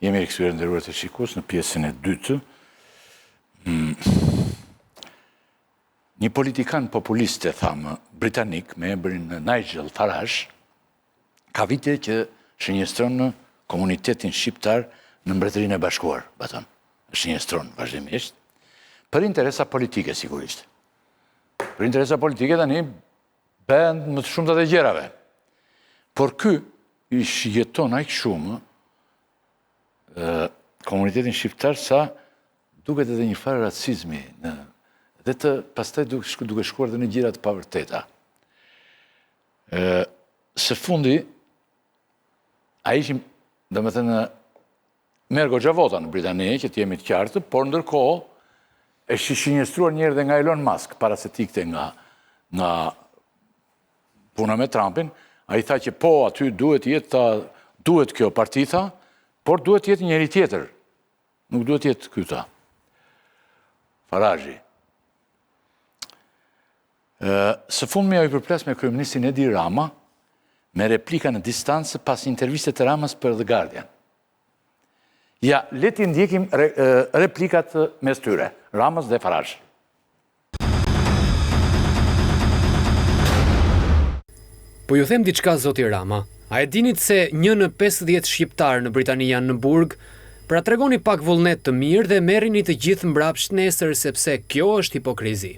Jemi rikthyer nderuar të shikues në pjesën e dytë. Një politikan populist, thamë, britanik me emrin Nigel Farage, ka vite që shënjestron komunitetin shqiptar në Mbretërinë e Bashkuar, shënjestron vazhdimisht, për interesa politike sigurisht. Për interesa politike tani bëhen më të shumta të gjerave. Por ky i shjeton aq shumë komunitetin shqiptar sa duket edhe një farë racizmi dhe të pastaj duke shkuar dhe në gjëra të pavërteta. Së fundi ai ishim, domethënë, merr goxha vota në Britani, që të jemi të qartë, por ndërkohë e shënjestruar një herë dhe nga Elon Musk para se të ikte nga puna me Trumpin, ai tha që po aty duhet kjo parti, tha, por duhet jetë njëri tjetër. Nuk duhet jetë ky, tha. Faraghi. Së fundmi ajo i përplas me kryeministin Edi Rama me replika në distancë pas intervistet të Ramës për The Guardian. Ja, le t'i ndjekim replikat mes tyre, Ramës dhe Farage. Po ju them diçka, zoti Rama. A e dinit se 1 në 50 shqiptar në Britani janë në burg? Pra tregoni pak vullnet të mirë dhe merrini të gjithë mbrapsht nesër, sepse kjo është hipokrizi.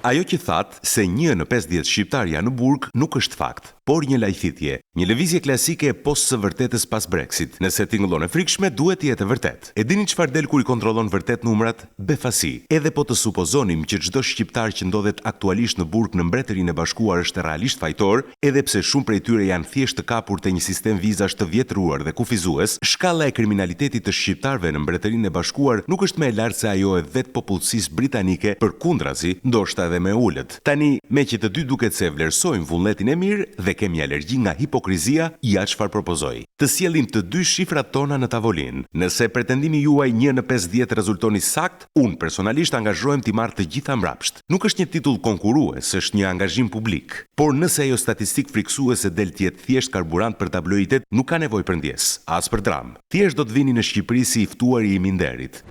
Ajo që thatë se 1 në 50 shqiptar janë në burg nuk është fakt, por një lajthitje, një lëvizje klasike e post së vërtetës pas Brexit. Nëse tingëllon e frikshme, duhet të jetë e vërtet. E dini çfarë del kur i kontrollon vërtet numrat? Befasi. Edhe po të supozonim që çdo shqiptar që ndodhet aktualisht në burg në Mbretërinë e Bashkuar është realisht fajtor, edhe pse shumë prej tyre janë thjesht të kapur te një sistem vizash të vjetruar dhe kufizues, shkalla e kriminalitetit të shqiptarëve në Mbretërinë e Bashkuar nuk është më e lartë se ajo e vet popullsisë britanike, përkundrazi, ndoshta edhe më ulët. Tani, me që të dy duket se vlerësojmë vullnetin e mirë dhe kemi alergji nga hipokrizia, ja çfarë propozoj. Të sjellim të dy shifrat tona në tavolinë. Nëse pretendimi juaj 1 në 50 rezultoni sakt, unë personalisht angazhohem t'i marr të gjitha mbrapsht. Nuk është një titull konkurrues, është një angazhim publik. Por nëse ajo statistik friksuese del të jetë thjesht karburant për tabloidet, nuk ka nevojë për ndjes, as për dram. Thjesht do të vini në Shqipëri si i ftuari i minderit.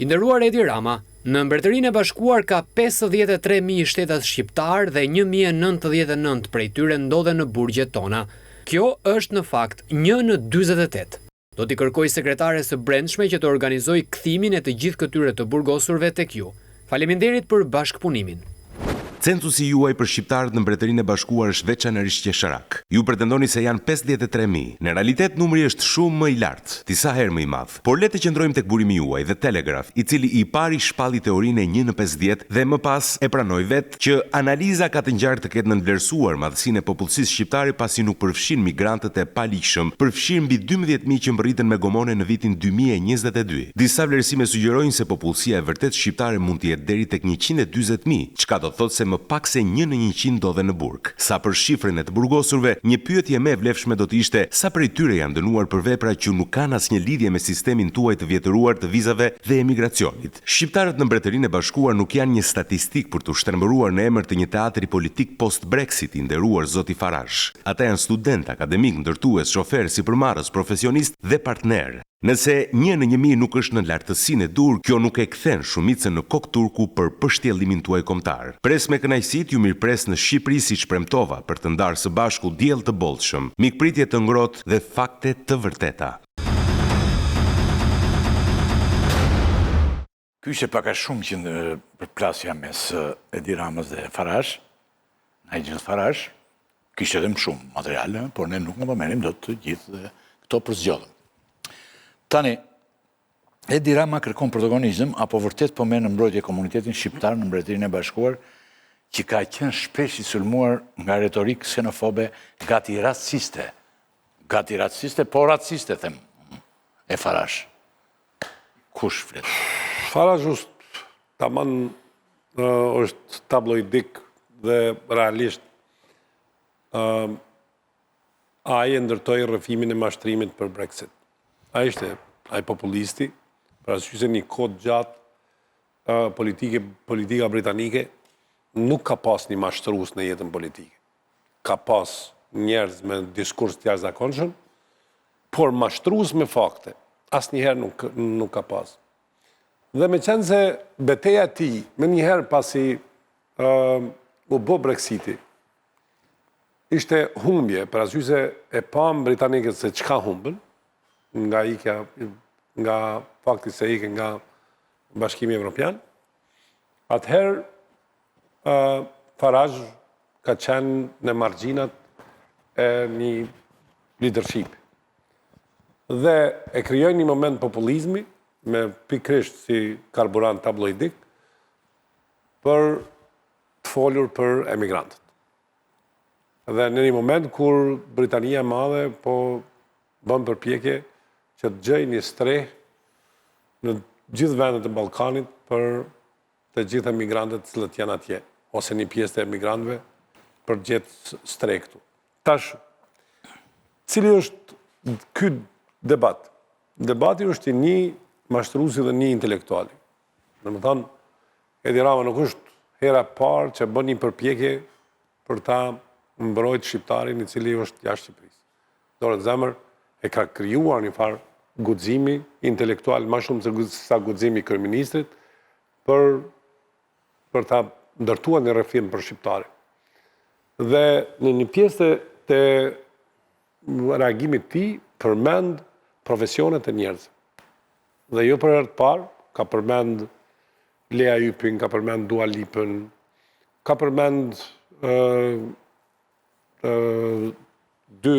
I nderuar Edi Rama, në Mbretërinë e Bashkuar ka 53.000 shtetas shqiptar dhe 1.099 prej tyre ndodhen në burgjet tona. Kjo është në fakt 1 në 48. Do t'i kërkoj sekretares së brendshme që të organizoj kthimin e të gjithë këtyre të burgosurve tek ju. Faleminderit për bashkëpunimin. Censusi juaj për shqiptarët në Mbretërinë e Bashkuar është veçanërisht qesharak. Ju pretendoni se janë 53.000. Në realitet numri është shumë më i lartë, disa herë më i madh. Por le të qëndrojmë tek burimi juaj dhe Telegraph, i cili i pari shpalli teorinë e 1 në 50 dhe më pas e pranoi vetë që analiza ka të ngjarë të ketë nënvlerësuar madhësinë e popullsisë shqiptare pasi nuk përfshin migrantët e paligjshëm, përfshin mbi 12.000 që mbërriten me gomone në vitin 2022. Disa vlerësime sugjerojnë se popullsia e vërtet shqiptare mund të jetë deri tek 140.000, çka do thotë se më pak se 1 në 100 ndodhen në burg. Sa për shifrën e të burgosurve, një pyetje më e vlefshme do të ishte sa prej tyre janë dënuar për vepra që nuk kanë asnjë lidhje me sistemin tuaj të vjetëruar të vizave dhe emigracionit. Shqiptarët në Mbretërinë e Bashkuar nuk janë një statistik për të shtrembëruar në emër të një teatri politik post-Brexit, i nderuar zoti Farage. Ata janë student, akademik, ndërtues, shofer, sipërmarrës, profesionist dhe partner. Nëse 1 në 1000 nuk është në lartësinë e dur, kjo nuk e kthen shumicën në kokë turku për përshtjellimin tuaj kombëtar. Pres me kënaqësi ju mirëpres në Shqipëri siç premtova për të ndarë së bashku diell të bollshëm, mikpritje të ngrohtë dhe fakte të vërteta. Ky ishte pak a shumë që në përplasja mes Edi Ramës dhe Farage, Nigel Farage, kishte edhe më shumë materiale, por ne nuk mund të merrim dot të gjithë dhe këto përzgjodhëm. Tani, Edi Rama kërkon protagonizëm, apo vërtet po merr në mbrojtje komunitetin shqiptar në Mbretërinë e Bashkuar, që ka qenë shpesh i sulmuar nga retorikë ksenofobe, gati raciste. Gati raciste, po raciste, them, e Farage. Kush flet? Farage është tamam është tabloidik dhe realisht ai e ndërtoi rrëfimin e mashtrimit për Brexit. Ai ishte ai populisti, për arsye se një kohë gjatë politika britanike nuk ka pas një mashtrues në jetën politike. Ka pas njerëz me diskurs të jashtëzakonshëm, por mashtrues me fakte, asnjëherë nuk ka pas. Dhe me qenë se beteja ti, me njëherë pasi u bo Brexiti, ishte humbje, për arsye se e pam britanikët se çka humbën, nga fakti se ike nga Bashkimi Evropian, atëherë Farage ka qenë në margjinat e një leadership. Dhe e krijoi një moment populizmi, me pikrisht si karburant tabloidik, për të folur për emigrantët. Dhe në një moment kur Britania e Madhe po bën përpjekje që të gjejë një streh në gjithë vendet e Ballkanit për të gjithë emigrantët që janë atje, ose një pjesë të emigrantëve për gjetë streh këtu. Tash, cili është ky debat? Debati është i një mashtruesi dhe një intelektuali. Domethënë, Edi Rama nuk është hera parë që bën një përpjekje për ta mbrojtë shqiptarin i cili është jashtë Shqipërisë. Dorë zemër e ka krijuar një farë guximi intelektual më shumë se sa guximi i kryeministrit për ta ndërtuar një reform për shqiptarin. Dhe në një pjesë të reagimit të tij përmend profesionet e njerëzve. Dhe jo për herë të parë, ka përmend Lea Ypin, ka përmend Dua Lipën, ka përmend dy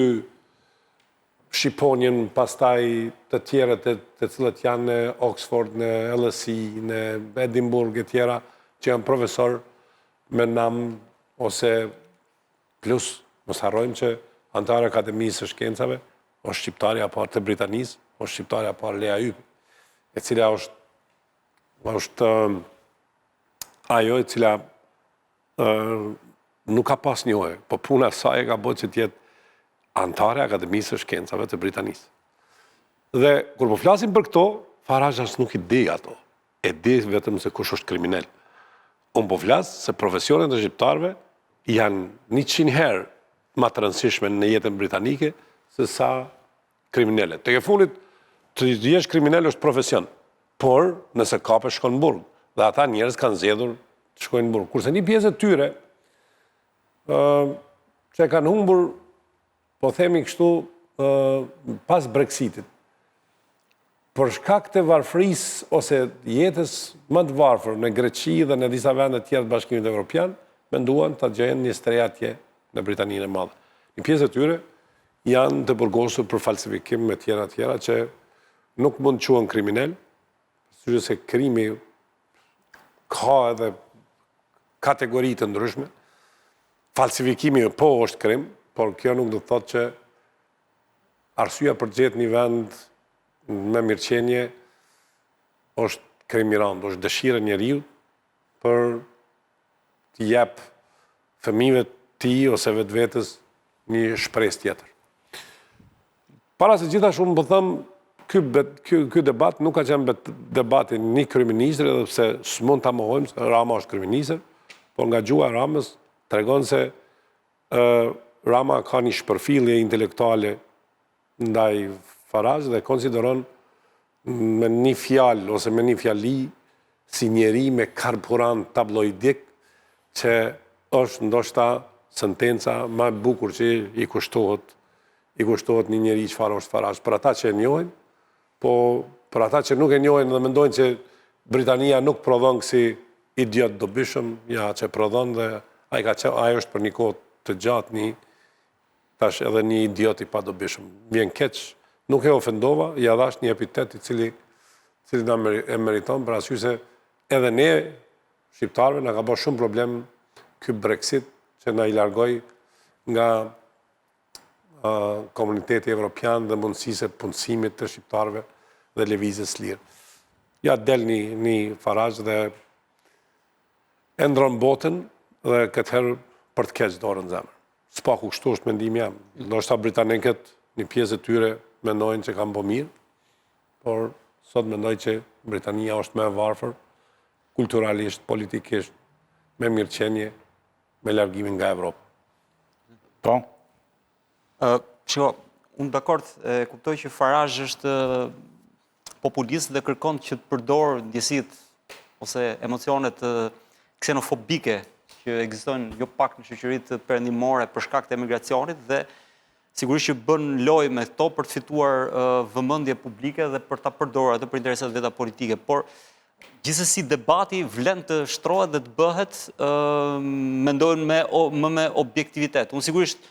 Shqiponjen, pastaj të tjerët të cilët janë në Oxford, në LSE, në Edinburgh e tjera, që janë profesor me nam, ose plus, mos harrojmë që antar Akademisë së Shkencave, është shqiptarja parë të Britanisë, është shqiptarja parë Lea Ypin, e cila është ajo e cila nuk ka pas njohje, po puna e saj ka bërë që të jetë antare Akademisë së Shkencave të Britanisë. Dhe kur po flasim për këto, Farage as nuk i di ato. E di vetëm se kush është kriminal. Unë po flas se profesionet e shqiptarëve janë 100 herë më të rëndësishme në jetën britanike se sa kriminalet. Tek e fundit, të jesh kriminal është profesion, por nëse kapesh shkon në burg. Dhe ata njerëz kanë zgjedhur të shkojnë në burg. Kurse një pjesë e tyre që kanë humbur, po themi kështu, pas Brexitit, për shkak të varfërisë ose jetës më të varfër në Greqi dhe në disa vende tjera të Bashkimit Evropian, menduan ta gjejnë një streh atje në Britaninë e Madhe. Një pjesë e tyre janë të burgosur për falsifikim me tjera që nuk mund të quhen kriminal, sepse se krimi ka edhe kategori të ndryshme. Falsifikimi po është krim, por kjo nuk do të thotë që arsyeja për të gjetur një vend me mirëqenie është krim i rënd, është dëshira e njeriu për të jep fëmijëve të tij ose vetvetes një shpresë tjetër. Para se gjithashtu më them, ky debat nuk ka qenë debati një kryeministri, edhe pse s'mund ta mohojmë se Rama është kryeministër, por nga gjuha e Ramës tregon se Rama ka një shpërfillje intelektuale ndaj Farage dhe konsideron me një fjalë ose me një fjali si njeri me karburant tabloidik që është ndoshta sentenca më e bukur që i kushtohet një njeri çfarë është Farage. Për ata që e njohin, po për ata që nuk e njohin dhe mendojnë që Britania nuk prodhon si idiot dobishëm, ja që prodhon dhe ai është për një kohë të gjatë tash edhe një idiot i padobishëm. Vjen keq, nuk e ofendova, ja dhash një epitet i cili na e meriton, për arsye se edhe ne shqiptarëve na ka bërë shumë problem ky Brexit që na i largoi nga komuniteti evropian dhe mundësisë e punësimit të shqiptarëve dhe lëvizjes lirë. Ja del një Farage dhe e ndron botën dhe këtë herë për të keq dorën në zemër. S'paku kështu është mendimi jam. Ndoshta britanikët, një pjesë e tyre mendojnë që kanë bërë mirë, por sot mendoj që Britania është më e varfër, kulturalisht, politikisht, me mirëqenie, me largimin nga Evropa. Po? Unë dakord, kuptoj që Farage është populist dhe kërkon që të përdor ndjesitë ose emocionet ksenofobike që ekzistojnë jo pak në shoqëritë perëndimore për shkak të emigracionit dhe sigurisht që bën lojë me këto për të fituar vëmendje publike dhe për ta përdorur atë për interesat veta politike, por gjithsesi debati vlen të shtrohet dhe të bëhet mendojnë me objektivitet. Unë sigurisht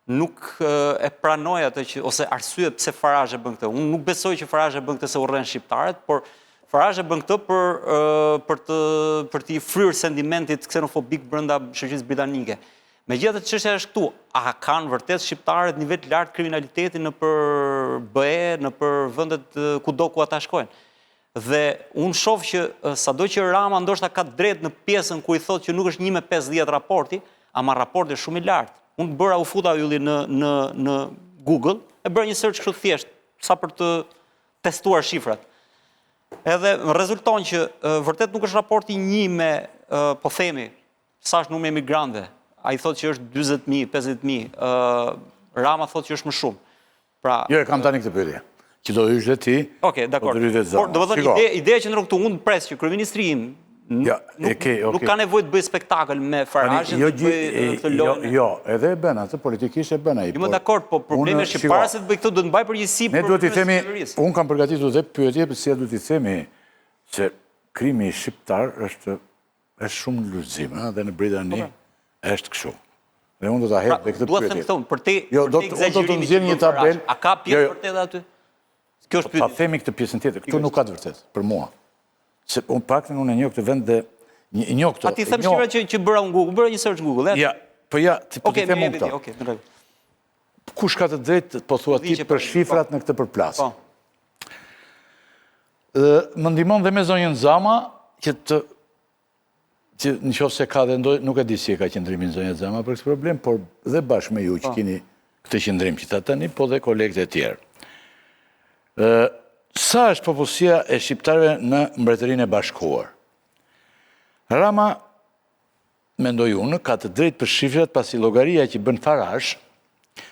nuk e pranoj atë që ose arsyet pse Farage bën këtë. Unë nuk besoj që Farage bën këtë se urren shqiptarët, por Farage bën këtë për t'i fryrë sentimentit ksenofobik brenda shoqërisë britanike. Megjithatë çështja është këtu, a kanë vërtet shqiptarët nivel të lartë kriminaliteti nëpër BE, nëpër vendet kudo ku ata shkojnë? Dhe unë shoh që sado që Rama ndoshta ka drejt në pjesën ku i thotë që nuk është 1/50 raporti, ama raporti është shumë i lartë. Unë u futa ylli në Google, e bëra një search kështu thjesht, sa për të testuar shifrat. Edhe rezulton që vërtet nuk është raporti 1 me, po themi, sa është numri emigrantëve. Ai thotë që është 40.000, 50.000. Rama thotë që është më shumë. Pra, Jo, e kam tani këtë pyetje. Që do hysh dhe ti. Okej, dakor. Por do të thotë ideja që ndron këtu, unë pres që kryeministri im nuk ka nevojë të bëj spektakël me Farage të bëj këtë lojë. Jo, edhe e bën atë politikisht e bën ai. Jo, më dakord, po problemi është që para se të bëj këtë do të mbaj përgjegjësi për. Ne duhet i themi, unë kam përgatitur edhe pyetje, pse duhet i themi se krimi shqiptar është shumë lulëzim, dhe në Britani është kështu. Dhe unë do ta hedh dhe këtë pyetje. Duhet të them këtu, për te do të nxjerr një tabel. A ka pjesë vërtet aty? Kjo është pyetje. Ta themi këtë pjesën tjetër. Këtu nuk ka të vërtet për mua. Se unë paktën unë e njoh këtë vend dhe njoh këto. A ti them shifrat që bëra në Google, bëra një search Google, Ja, po ja, ti po them unë këto. Okej, në rregull. Kush ka të drejtë po thua ti për shifrat në këtë përplas? Po. Më ndihmon dhe me zonjën Zama që nëse ka dhe nuk e di si e ka qëndrimin zonja Zama për këtë problem, por dhe bashkë me ju që keni këtë qëndrim që ta tani, po dhe kolegët e tjerë. Sa është popullsia e shqiptarëve në Mbretërinë e Bashkuar? Rama, mendoj unë, ka të drejtë për shifrat pasi llogaria që bën Farage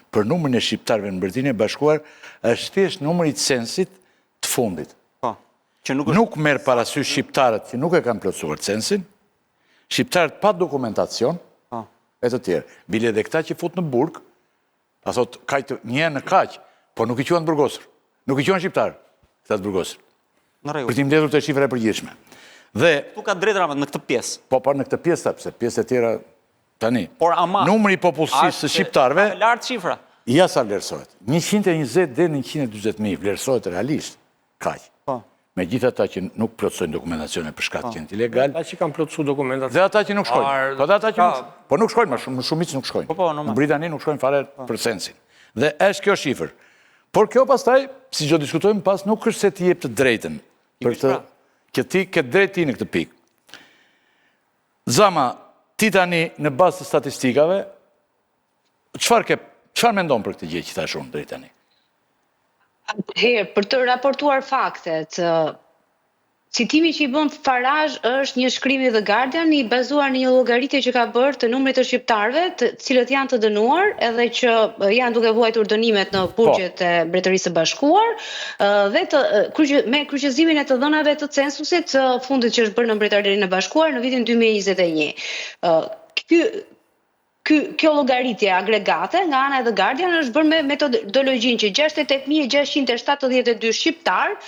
për numrin e shqiptarëve në Mbretërinë e Bashkuar është thjesht numri i censit të fundit. Po. Që nuk merr parasysh shqiptarët që nuk e kanë plotësuar censin, shqiptarët pa dokumentacion, e të tjerë. Bile dhe këta që fut në burg, ta thot një në kaq, po nuk i quhen burgosur. Nuk i quhen shqiptar, këta të burgosur. Për t'i mbledhur të shifra e përgjithshme. Dhe tu ka drejt Rama në këtë pjesë. Po në këtë pjesë sepse pjesë e tjera tani. Por ama numri i popullsisë së shqiptarëve lart shifra. Ja sa vlerësohet. 120 deri në 140.000 vlerësohet realisht. Kaq. Po. Megjithatë ata që nuk plotësojnë dokumentacione për shkak të qenë ilegal. Ata që kanë plotësuar dokumentacion. Dhe ata që nuk shkojnë. Po ata që nuk shkojnë, më shumicë nuk shkojnë. Në Britani nuk shkojnë fare për censin. Dhe është kjo shifër. Por kjo pastaj, si që diskutojmë pas, nuk është se ti jep të drejtën. Për të që ti këtë drejt ti në këtë pikë. Zama, ti tani në bazë të statistikave, çfarë mendon për këtë gjë që thash unë drejt tani? Për të raportuar faktet, citimi që i bën Farage është një shkrim i The Guardian i bazuar në një llogaritje që ka bërë të numrit të shqiptarëve, të cilët janë të dënuar, edhe që janë duke vuajtur dënimet në burgjet e Mbretërisë së Bashkuar, dhe me kryqëzimin e të dhënave të censusit fundit që është bërë në Mbretërinë e Bashkuar në vitin 2021. Kjo llogaritje agregate nga ana e The Guardian është bërë me metodologjinë që 68.672 shqiptar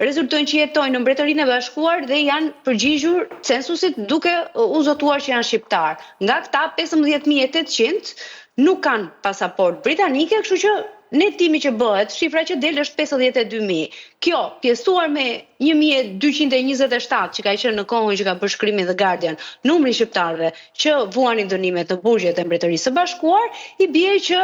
rezultojnë që jetojnë në Mbretërinë e Bashkuar dhe janë përgjigjur censusit duke u zotuar që janë shqiptar. Nga këta 15.800 nuk kanë pasaport britanike, kështu që netimi që bëhet, shifra që del është 52.000. Kjo pjesëtuar me 1.227 që ka qenë në kohën që ka bërë shkrimi The Guardian, numri shqiptarëve që vuanin dënimet në burgjet e Mbretërisë së Bashkuar, i bie që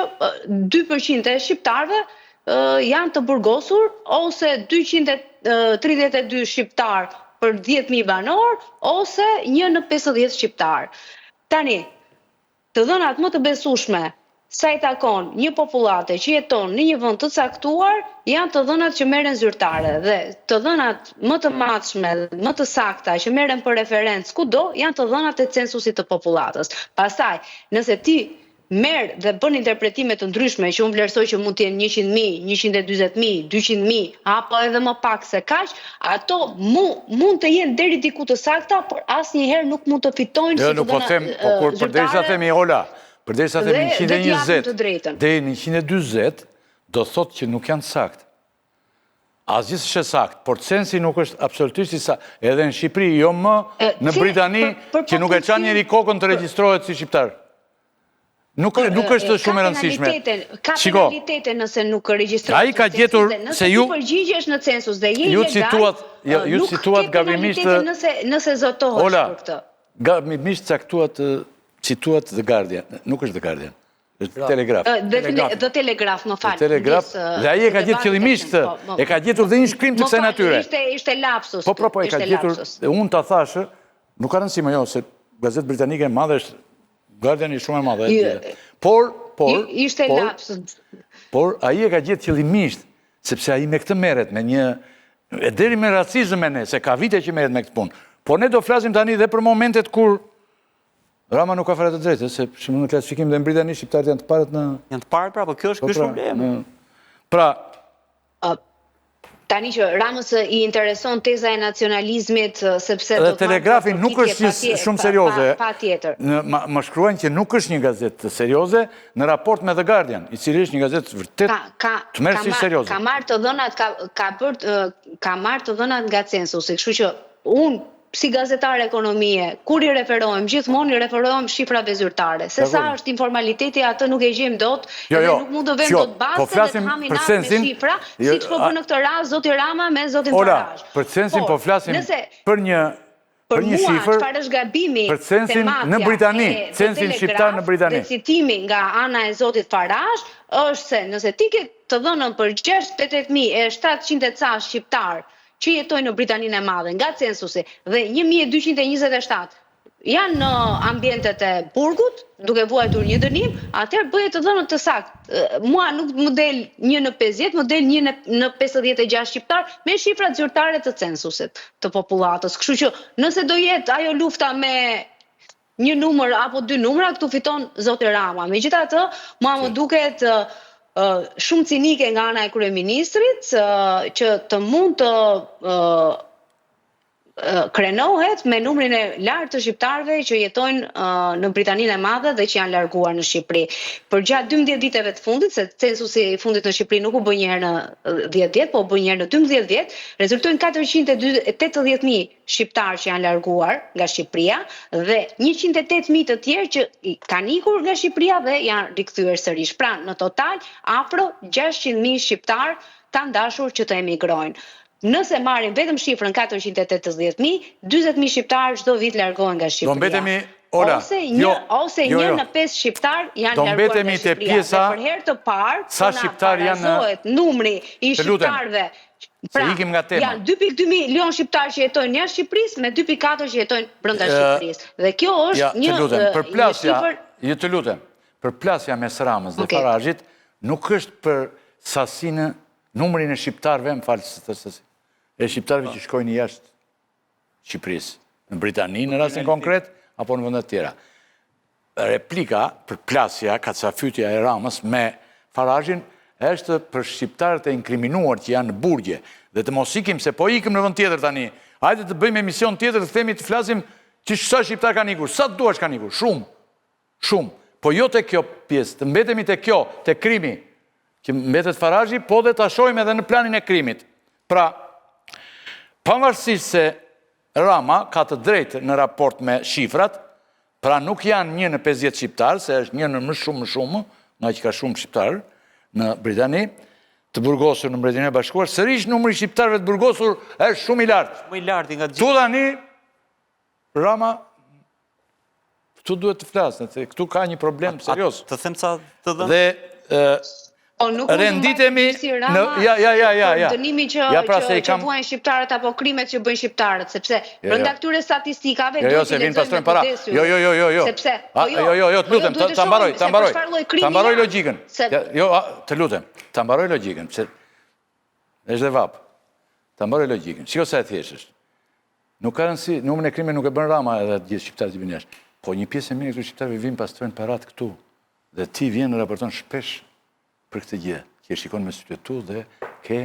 2% e shqiptarëve janë të burgosur, ose 232 shqiptar për 10.000 banor, ose 1 në 50 shqiptar. Tani, të dhënat më të besueshme sa i takon një popullate që jeton në një vend të caktuar, janë të dhënat që merren zyrtare, dhe të dhënat më të matshme, më të sakta që merren për referencë kudo, janë të dhënat e censusit të popullatës. Pastaj, nëse ti merr dhe bën interpretime të ndryshme që unë vlerësoj që mund të jenë 100.000, 140.000, 200.000 apo edhe më pak se kaq, ato mund të jenë deri diku të sakta, por asnjëherë nuk mund të fitojnë Jo, nuk po them, po kur përderisa themi Ola, përderisa themi 120 deri në 140, do thotë që nuk janë sakt. Asgjë s'është sakt, por censi nuk është absolutisht i sakt. Edhe në Shqipëri, jo më në Britani, që nuk e çan njëri kokën të regjistrohet si shqiptar. Nuk është shumë e rëndësishme. Ka penalitete nëse nuk regjistrohet. Ai ka gjetur se ju përgjigjesh në census dhe je ilegal. Ju cituat gabimisht nëse zotohesh për këtë. Gabimisht cituat The Guardian, nuk është The Guardian. Është Telegraf. The Telegraf, më fal. Telegraf. Dhe ai e ka gjetur qëllimisht këtë. E ka gjetur dhe një shkrim të kësaj natyre. Ishte lapsus. Po, e ka gjetur. Unë ta thashë, nuk ka rëndësi më jo, se gazetë britanike e madhe është Guardian i shumë e madhe. Ishte lapsus. Por ai e ka gjetur qëllimisht, sepse ai me këtë merret, me një e deri me racizëm me ne, se ka vite që merret me këtë punë. Por ne do flasim tani dhe për momentet kur Rama nuk ka fare të drejtë, se shumë në klasifikim dhe në Britani shqiptarët janë të parët në... Janë të parët, pra, po kjo është problemi. Pra... Tani që Ramës i intereson teza e nacionalizmit, sepse... Dhe Telegrafi nuk është një shumë serioze. Pa tjetër. Më shkruajnë që nuk është një gazetë serioze në raport me The Guardian, i cili është një gazetë vërtet të merë si serioze. Ka marrë të dhënat nga censusi, kështu që unë, si gazetar ekonomie, kur i referohem, gjithmonë i referohem shifrave zyrtare. Se sa është informaliteti, atë nuk e gjejmë dot, edhe nuk mund të vëmë dot baste dhe të hamin atë me shifra, si që po bërë në këtë rast, zoti Rama me zotin Farage. Për censin po flasim për një shifër, për censin në Britani, censin shqiptar në Britani. Dhe citimi nga ana e zotit Farage, është se nëse ti ke të dhënën për 68.700 ca shqiptar, që jetojnë në Britaninë e Madhe, nga censusi, dhe 1227 janë në ambientet e burgut, duke vuajtur një dënim, atëherë bëhet të dhënën të saktë. Mua nuk më del 1 në 50, më del 1 në 56 shqiptar, me shifrat zyrtare të censusit të popullatës. Kështu që nëse do jetë ajo lufta me një numër apo 2 numra, këtu fiton zoti Rama. Megjithatë, mua më duket shumë cinike nga ana e kryeministrit që të mund të krenohet me numrin e lartë të shqiptarëve që jetojnë në Britaninë e Madhe dhe që janë larguar në Shqipëri. Për gjatë 12 viteve të fundit, se censusi i fundit në Shqipëri nuk u bë një herë në 10 vjet, po u bë një herë në 12 vjet, rezultojnë 480.000 shqiptarë që janë larguar nga Shqipëria dhe 108.000 të tjerë që kanë ikur nga Shqipëria dhe janë rikthyer sërish. Pra, në total, afro 600.000 shqiptarë kanë dashur që të emigrojnë. Nëse marrim vetëm shifrën 480.000, 40.000 shqiptarë çdo vit largohen nga Shqipëria. Do mbetemi, Ola, ose 1 në 5 shqiptarë janë larguar nga Shqipëria. Dhe për herë të parë, sa shqiptarë janë numri i shqiptarëve. Pra, janë 2.2 milion shqiptarë që jetojnë jashtë Shqipërisë me 2.4 që jetojnë brenda Shqipërisë. Dhe kjo është një shifër. Të lutem, përplasja mes Ramës dhe Farazhit nuk është për sasinë, numrin e shqiptarëve, më falë të sasi, e shqiptarëve që shkojnë jashtë Shqipërisë, në Britani në rastin konkret, apo në vendet tjera. Replika, përplasja, kacafytja e Ramës me Farazhin, është për shqiptarët e inkriminuar që janë në burgje, dhe të mos ikim, se po ikim në vend tjetër tani, hajde të bëjmë emision tjetër, të themi të flasim që sa shqiptar kanë ikur, sa të duash kanë ikur, shumë, po jo të kjo pjesë, të mbetemi të kjo, të krimi, që mbetet Farazhi, po dhe të ashojmë edhe në planin e krimit. Pra, pavarësisht se Rama ka të drejtë në raport me shifrat, pra nuk janë 1 në 50 shqiptarë, se është 1 në më shumë, nga që ka shumë shqiptarë në Britani, të burgosur në Mbretërinë e Bashkuar, sërish numri shqiptarëve të burgosur është shumë i lartë. Shumë i lartë nga gjithë. Tu tani, Rama, këtu duhet të flasë, këtu ka një problem serios. Të them sa të dhe... Renditemi në... Dënimi që vuajnë shqiptarët apo krimet që bëjnë shqiptarët, sepse brenda këtyre statistikave duhet të lexojmë me kujdes. Jo. Sepse, të lutem, ta mbaroj logjikën. Të lutem, ta mbaroj logjikën, pse është dhe vap. Ta mbaroj logjikën. Shiko sa e thjeshtë është. Nuk ka rëndësi, numrin e krimeve nuk e bën Rama edhe të gjithë shqiptarët që vinë jashtë. Po një pjesë e mirë këtu shqiptarëve vinë pastrojnë parat këtu. Dhe ti vjen në raporton shpesh për këtë gjë, që e shikon me sytë tu dhe ke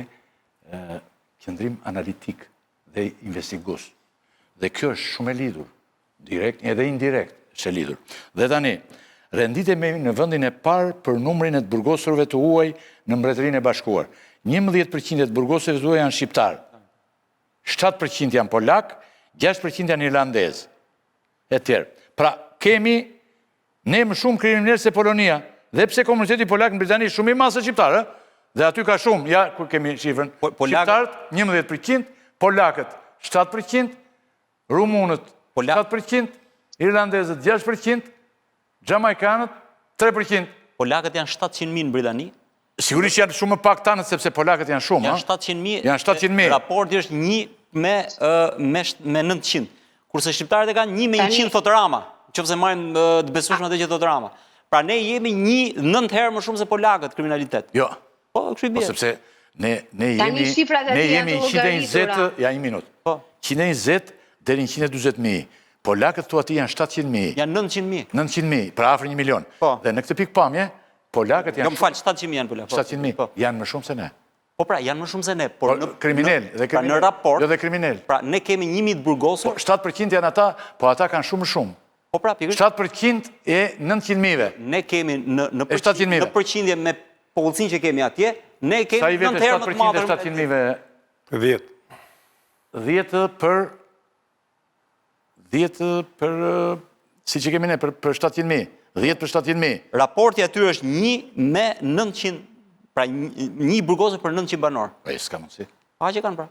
qëndrim analitik dhe investigus. Dhe kjo është shumë e lidhur, direkt edhe indirekt është e lidhur. Dhe tani, renditemi në vendin e parë për numrin e të burgosurve të huaj në Mbretërinë e Bashkuar. 11% e të burgosurve të huaj janë shqiptar, 7% janë polak, 6% janë irlandez, e tjerë. Pra, kemi ne më shumë kriminal se Polonia, dhe pse komuniteti polak në Britani shumë i masë shqiptarë, dhe aty ka shumë, ja, kur kemi shifrën, shqiptarët 11%, polakët 7%, rumunët 7%, irlandezët 6%, Jamaikanët 3%. Polakët janë 700.000 në Britani. Sigurisht janë shumë më pak tanët, sepse polakët janë shumë. Janë 700.000. Janë 700.000. Raporti është 1 me 900. Kurse shqiptarët e kanë 1 me 100, thotë Rama. Nëse marrim të besueshme atë që thotë Rama. Pra ne jemi 9 herë më shumë se polakët kriminalitet. Jo. Po, kështu i bie. Sepse ne jemi 120, ja 1 minutë. 120 deri 140.000. Polakët tu ati janë 700.000. Janë 900.000. 900.000, pra afër 1 milion. Dhe në këtë pikë pamje, polakët janë... Më falë, 700.000 janë polakët. 700.000, janë më shumë se ne. Po pra, janë më shumë se ne. Kriminel, pra në raport, jo dhe kriminel. Pra ne kemi 1.000 burgosur. 7% janë ata, po ata kanë shumë shumë. Po pra, pikërisht. 7% e 900.000-ve. Ne kemi në përqindje me policin që kemi atje, ne kemi 9 herë më të madhe. Sa i vete 7% e 700.000-ve? 10. 10 për, si që kemi ne, për 700.000. 10 për 700.000. Raporti aty është 1 me 900, pra 1 burgosur për 900 banor. E, s'ka mundësi. Pa që kanë pra.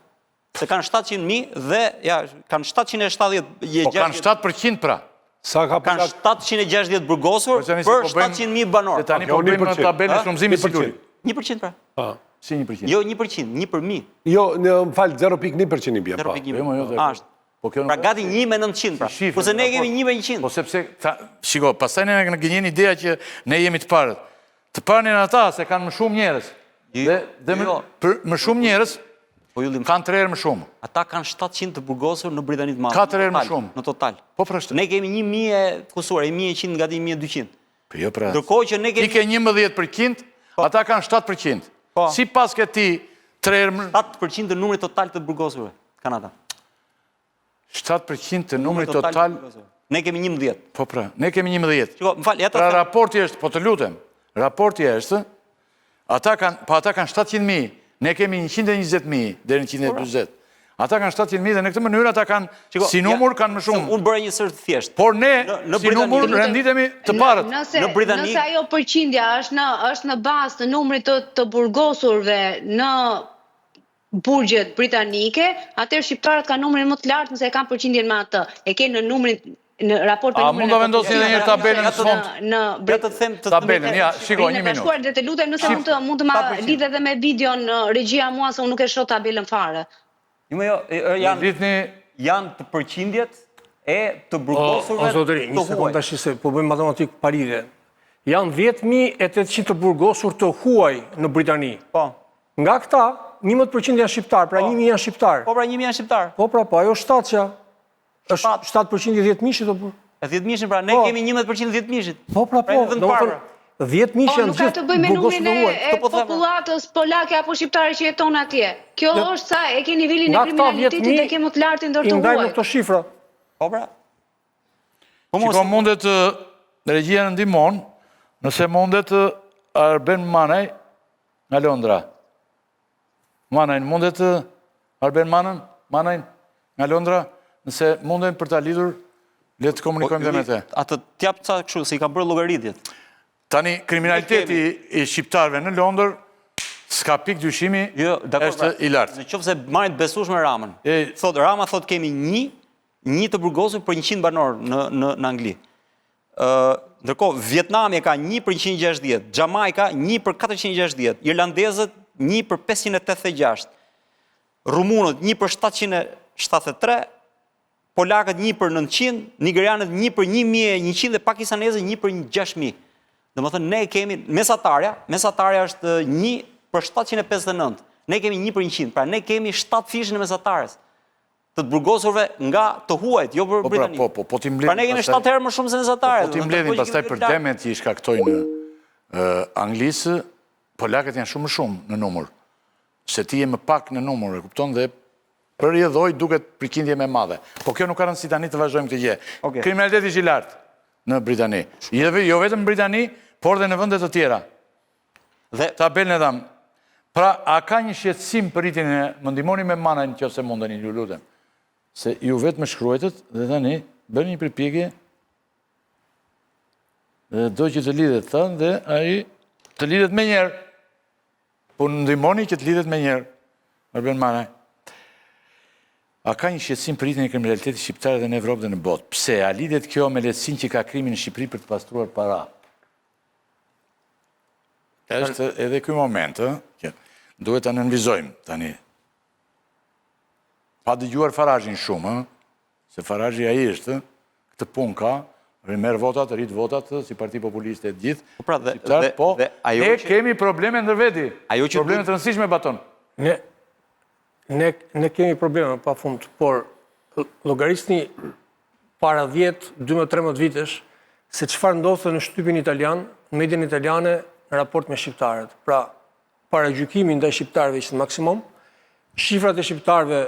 Se kanë 700.000 dhe, ja, kanë 770... Po kanë 7% pra. Kanë 760 burgosur për 700.000 banor. Dhe tani po bëjmë në tabelën shumëzimi si luj. 1% pra. Si 1%? Jo 1%, 1 për 1000. Jo, në më falë, 0.1% i bje pa. 0.1%. Ashtë. Pra gati 1 me 900 pra. Kurse ne kemi 1 me 100. Po sepse, shiko, pastaj ne në gjenjen ideja që ne jemi të parët. Të parën e në ata se kanë më shumë njerës. Dhe më shumë njerës, kanë 3 herë më shumë. Ata kanë 700 të burgosur në Britanitë Madhe. 4 herë më shumë. Në total. Po pra shtë. Ne kemi 1.000 të kusuar, 1.100 nga 1.200. Po jo pra. Ndërkohë që ne kemi... Ti ke 11%, ata kanë 7%. Si pas këti 3 herë më... 7% të numrit total të burgosurve kanë ata. 7% të numrit total... Ne kemi 11. Po pra, ne kemi 11. Shiko, më falë, pra raporti është, po të lutem, raporti është, ata kanë 700.000, ne kemi 120.000 dhe 120. Ata kanë 700.000 dhe në këtë mënyrë ata kanë, si numur kanë më shumë. Unë bërë një sërë të thjeshtë. Por ne, si numur, renditemi të parët. Nëse ajo përqindja është në bazë të numrit të burgosurve në burgjet britanike, atëherë shqiptarët kanë numrin më të lartë nëse e kanë përqindjen me atë. E ke në numrin në raport me numrin. A mund ta vendosin edhe një tabelën në fond? Në tabelën, ja, shiko një minutë. Dhe të lutem nëse mund të ma lidhe edhe me videon regjia mua se unë nuk e shoh tabelën fare. Janë të përqindjet e të burgosurve O zotëri, një sekundë tash se po bëjmë matematik parire. Janë 10.800 të burgosur të huaj në Britani. Po. Nga këta, 11% janë shqiptar, pra 1.000 janë shqiptar. Po pra 1.000 janë shqiptar. Po pra, po ajo 7 që është 7% i 10.000-shit. E 10.000-shin, pra ne kemi 11% 10.000-shit. Po pra, po, do më thënë, 10.000 janë gjithë burgosur të huaj. Nuk ka të bëjmë me numrin e popullatës polake apo shqiptare që jeton atje. Kjo është sa e ke nivelin e kriminalitetit dhe ke më të lartë ndër të huaj. I ndajmë këto shifra. Po pra. Shiko, mundet regjia në ndihmon, nëse mundet Arben Manaj nga Londra. Manajnë, mundet Arben Manajnë nga Londra, nëse munden për ta lidhur, le të komunikojmë dhe me te. Atë t'jap ca kështu, se i ka bërë llogaritjet. Tani, kriminaliteti i shqiptarve në Londër, s'ka pik dyshimi, është i lartë. Në qoftë se marrin të besueshme Ramën. Rama thot kemi një të burgosur për 100 banor në Angli. Ndërkohë, Vietnami ka 1 për 160, Jamaika 1 për 460, Irlandezët 1 për 586, Rumunët 1 për 773, Polakët 1 për 900, Nigerianët 1 për 1100 dhe Pakistanezët 1 për 6000. Domethënë ne kemi mesatarja është 1 për 759. Ne kemi 1 për 100, pra ne kemi 7 fishë në mesatarës të burgosurve nga të huajt, jo për Britani. Po ti mbledhin. Pra ne kemi 7 herë më shumë se mesatarët. Po ti mbledhin pastaj për demet që i shkaktojnë Anglisë, polakët janë shumë në numër. Se ti je më pak në numër, e kupton dhe përjedhoj duket prikindje me madhe. Po kjo nuk ka rëndësi tani të vazhdojmë këtë gjë. Kriminaliteti ishte i lartë në Britani. Jo vetëm në Britani, por dhe në vendet të tjera. Tabelën e dham. Pra, a ka një shqetësim për rritin e më ndihmoni me mana në qoftë se mundeni, ju lutem. Se ju vetë më shkruajtët dhe tani bëni një përpjekje dhe do që të lidhet thënë dhe ai të lidhet me njerë. Po në ndihmoni që të lidhet me njerë. Arben Manaj. A ka një shqetësim për rritin e kriminalitetit shqiptar dhe në Evropë dhe në botë? Pse? A lidhet kjo me lehtësinë që ka krimi në Shqipëri për të pastruar para? Është edhe ky moment, që duhet ta nënvizojmë tani. Pa dëgjuar Farazhin shumë, se Farazhi ai është, këtë punë ka, merr votat, rrit votat si Parti Populiste e gjithë. Po, ne kemi probleme ndërveti. Probleme të rëndësishme baton. Ne kemi probleme pa fund, por llogarisni para 10, 12-13 vitesh se çfarë ndodhte në shtypin italian, në median italiane në raport me shqiptarët. Pra, paragjykimi ndaj shqiptarëve ishte maksimum, shifrat e shqiptarëve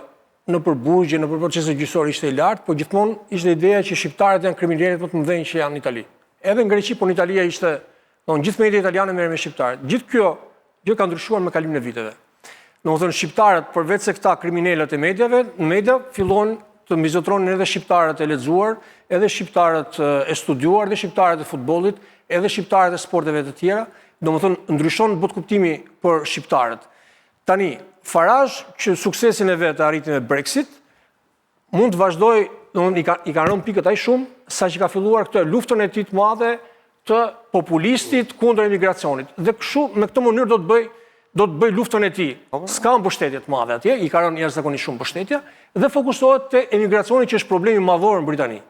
në përburgje, në procese gjyqësore ishte i lartë, por gjithmonë ishte ideja që shqiptarët janë kriminalët më të mëdhenj që janë në Itali. Edhe në Greqi, por në Italia ishte, gjithë media italiane merren me shqiptarët. Gjithë kjo ka ndryshuar me kalimin e viteve. Domethënë shqiptarët, përveç se këta kriminalët e mediave, në media fillon të mbizotronin edhe shqiptarët e lexuar, edhe shqiptarët e studiuar, edhe shqiptarët e futbollit, edhe shqiptarët e sporteve të tjera. Domethënë ndryshon botë kuptimi për shqiptarët. Tani, Farage, që suksesin e vetë arriti me Brexit, mund të vazhdoj, i ka rënë pikët aq shumë, sa që ka filluar këtë luftën e tij të madhe të populistit kundër emigracionit. Dhe kështu me këtë mënyrë do të bëj luftën e tij. S'ka mbështetje të madhe atje, i ka rënë jashtëzakonisht shumë mbështetje dhe fokusohet te emigracioni që është problemi madhor në Britani.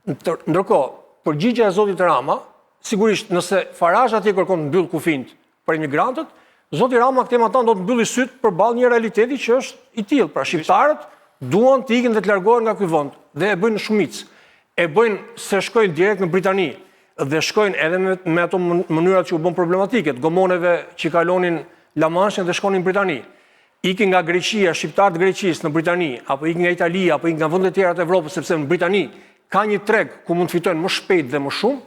Ndërkohë, përgjigjja e zotit Rama, sigurisht nëse Farage atje kërkon të mbyll kufijt për emigrantët, zoti Rama këtë atan do të mbylli syt përballë një realiteti që është i tillë. Pra shqiptarët duan të ikin dhe të largohen nga ky vend dhe e bëjnë në shumicë. E bëjnë se shkojnë direkt në Britani dhe shkojnë edhe me ato mënyrat që u bën problematike, të gomoneve që kalonin La Manche dhe shkonin në Britani. Ikin nga Greqia, shqiptarët e Greqisë në Britani, apo ikin nga Italia, apo ikin nga vende të tjera të Evropës, sepse në Britani ka një treg ku mund të fitojnë më shpejt dhe më shumë.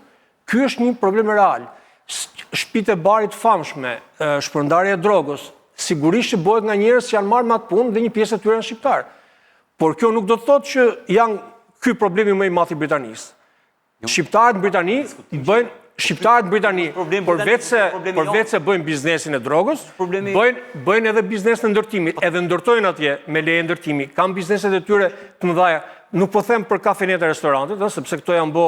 Ky është një problem real. Shtëpitë e barit famshme, shpërndarja e drogës, sigurisht që bëhet nga njerëz që janë marrë me atë punë dhe një pjesë e tyre janë shqiptar. Por kjo nuk do të thotë që janë ky problemi më i madh i Britanisë. Shqiptarët në Britani përveç se bëjnë biznesin e drogës, bëjnë edhe biznes në ndërtimit, edhe ndërtojnë atje me leje ndërtimi, kanë bizneset e tyre të mëdha. Nuk po them për kafenet e restorantet, sepse këto janë bë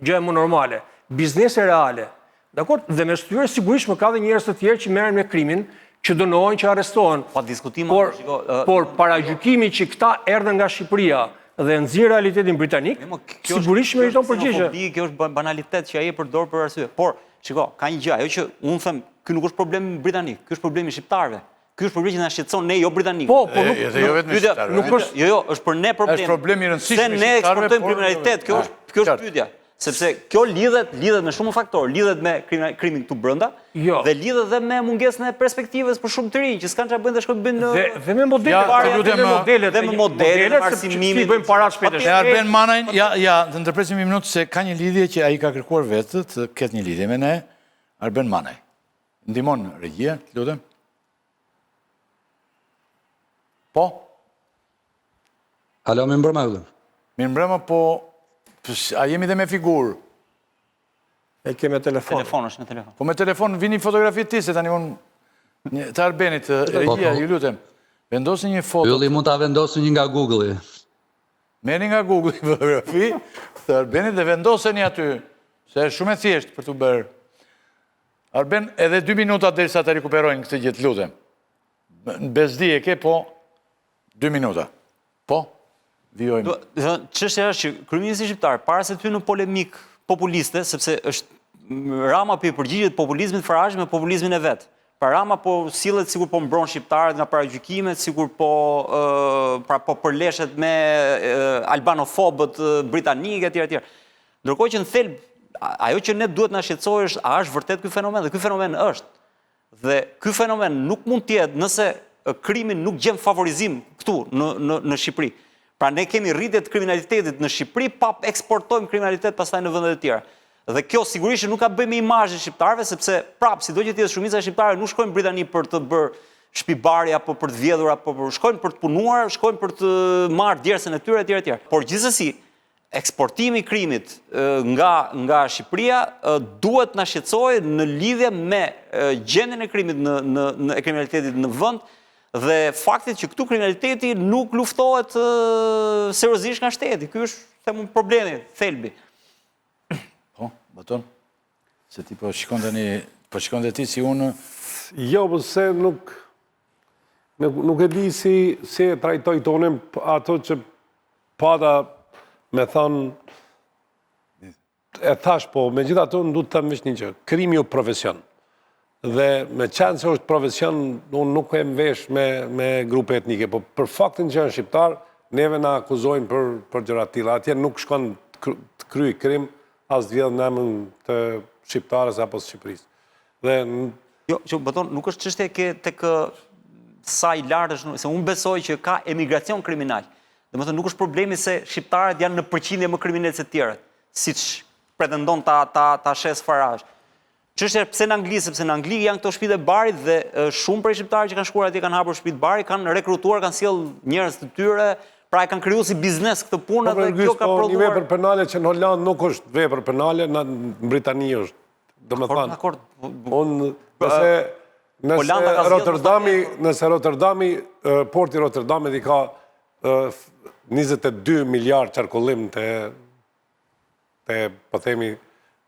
gjë më normale. Biznese reale. Dakor? Dhe mes tyre sigurisht më ka dhe njerëz të tjerë që merren me krimin, që dënohen, që arrestohen. Pa diskutim, por paragjykimi që këta erdhën nga Shqipëria dhe nxjerr realitetin britanik, sigurisht meriton përgjigje. Kjo është banalitet që ai e përdor për arsye. Por, shiko, ka një gjë, ajo që unë them, ky nuk është problemi britanik, ky është problemi shqiptarëve. Ky është problemi që na shqetëson ne, jo britanik. Po, nuk është. Jo, është për ne problem. Është problemi i rëndësishëm. Se ne eksportojmë kriminalitet, kjo është pyetja. Sepse kjo lidhet me shumë faktorë, lidhet me krimin këtu brenda, dhe lidhet dhe me mungesën e perspektivës për shumë të rinj që s'kan çfarë bëjnë dhe shkojnë bëjnë dhe me modelet, dhe me modelet, arsimimit, bëjmë para shpejtë. Ne Arben Manaj, të ndërpresim një minutë se ka një lidhje që ai ka kërkuar vetë të ketë një lidhje me ne, Arben Manaj. Ndihmon regjia, lutem. Po? Alo, mirëmbrëma. Mirëmbrëma, po a jemi dhe me figurë? E ke me telefon. Telefonesh në telefon. Po me telefon vini fotografi ti, se tani unë të Arbenit, regjia, ju lutem. Vendosi një foto. Ylli mund ta vendosi një nga Google-i. Merrni nga Google-i fotografi të Arbenit dhe vendoseni aty, se është shumë e thjeshtë për të bërë. Arben, edhe 2 minuta derisa të rikuperojnë këtë gjë, lutem. Bezdi e ke, po 2 minuta. Po? Çështja është që kryeministri shqiptar, para se të hyjë në polemik populiste, sepse është Rama po i përgjigjet populizmit Farage me populizmin e vet. Pra Rama po sillet sikur po mbron shqiptarët nga paragjykimet, sikur po përleshet me albanofobët britanikë etj. Ndërkohë që në thelb ajo që ne duhet na shqetësojë është, a është vërtet ky fenomen, dhe ky fenomen është. Dhe ky fenomen nuk mund të jetë nëse krimin nuk gjen favorizim këtu në Shqipëri. Pra ne kemi rritje të kriminalitetit në Shqipëri, pa eksportojmë kriminalitet pastaj në vendet e tjera. Dhe kjo sigurisht nuk ka bëjë me imazhin e shqiptarëve, sepse prapë sido që të jetë shumica e shqiptarëve nuk shkojnë në Britani për të bërë shtëpibari apo për të vjedhur apo shkojnë për të punuar, shkojnë për të marrë djersën e tyre etj. Por gjithsesi, eksportimi i krimit nga Shqipëria duhet na shqetësojë në lidhje me gjendjen e krimit në kriminalitetit në vend dhe faktit që këtu kriminaliteti nuk luftohet seriozisht nga shteti. Ky është themun problemi, thelbi. Po, baton. Se ti po shikon ti si unë. Jo, po se nuk e di si e trajtoj tonim ato që pata me thonë, e thash po, me gjitha to në du të të mësh një që, krimi u profesion. Dhe me qenë se është profesion, unë nuk e mvesh me grupe etnike, po për faktin që janë shqiptar, neve na akuzojnë për gjërat tilla. Atje nuk shkon të kryej krim, as të vjedh në emrin të shqiptarës apo të Shqipërisë. Dhe jo, që baton, nuk është çështje tek sa i lartë është, se unë besoj që ka emigracion kriminal. Domethënë nuk është problemi se shqiptarët janë në përqindje më kriminalë se të tjerët, siç pretendon ta shes Farage. Çështja pse në Angli, sepse në Angli janë këto shtëpitë e barit dhe shumë prej shqiptarëve që kanë shkuar atje kanë hapur shtëpitë bari, kanë rekrutuar, kanë sjell njerëz të tyre, pra e kanë krijuar si biznes këtë punë dhe kjo ka prodhuar. Një vepër penale që në Holand nuk është vepër penale, në Britani është. Domethënë, unë nëse Rotterdami, porti Rotterdamit i ka 22 miliard qarkullim të po themi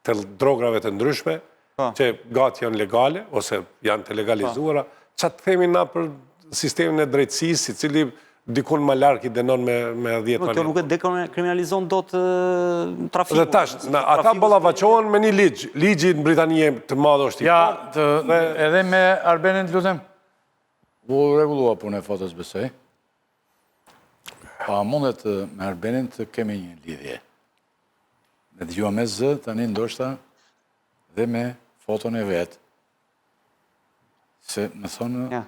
të drograve të ndryshme, që gati janë legale, ose janë të legalizuara, që të themi na për sistemin e drejtësisë, i cili dikun më larg i dënon me 10 vjet. Kjo nuk e dekriminalizon dot trafikun. Dhe tash, ata ballafaqohen me një ligj. Ligji në Britani të madh është i Ja, edhe me Arbenin të lutem. U rregullua punë e fotos besoj. Pa mundet me Arbenin të kemi një lidhje. Ne dëgjova me zë, tani ndoshta dhe me foton e vetë. Se më thonë... Ja,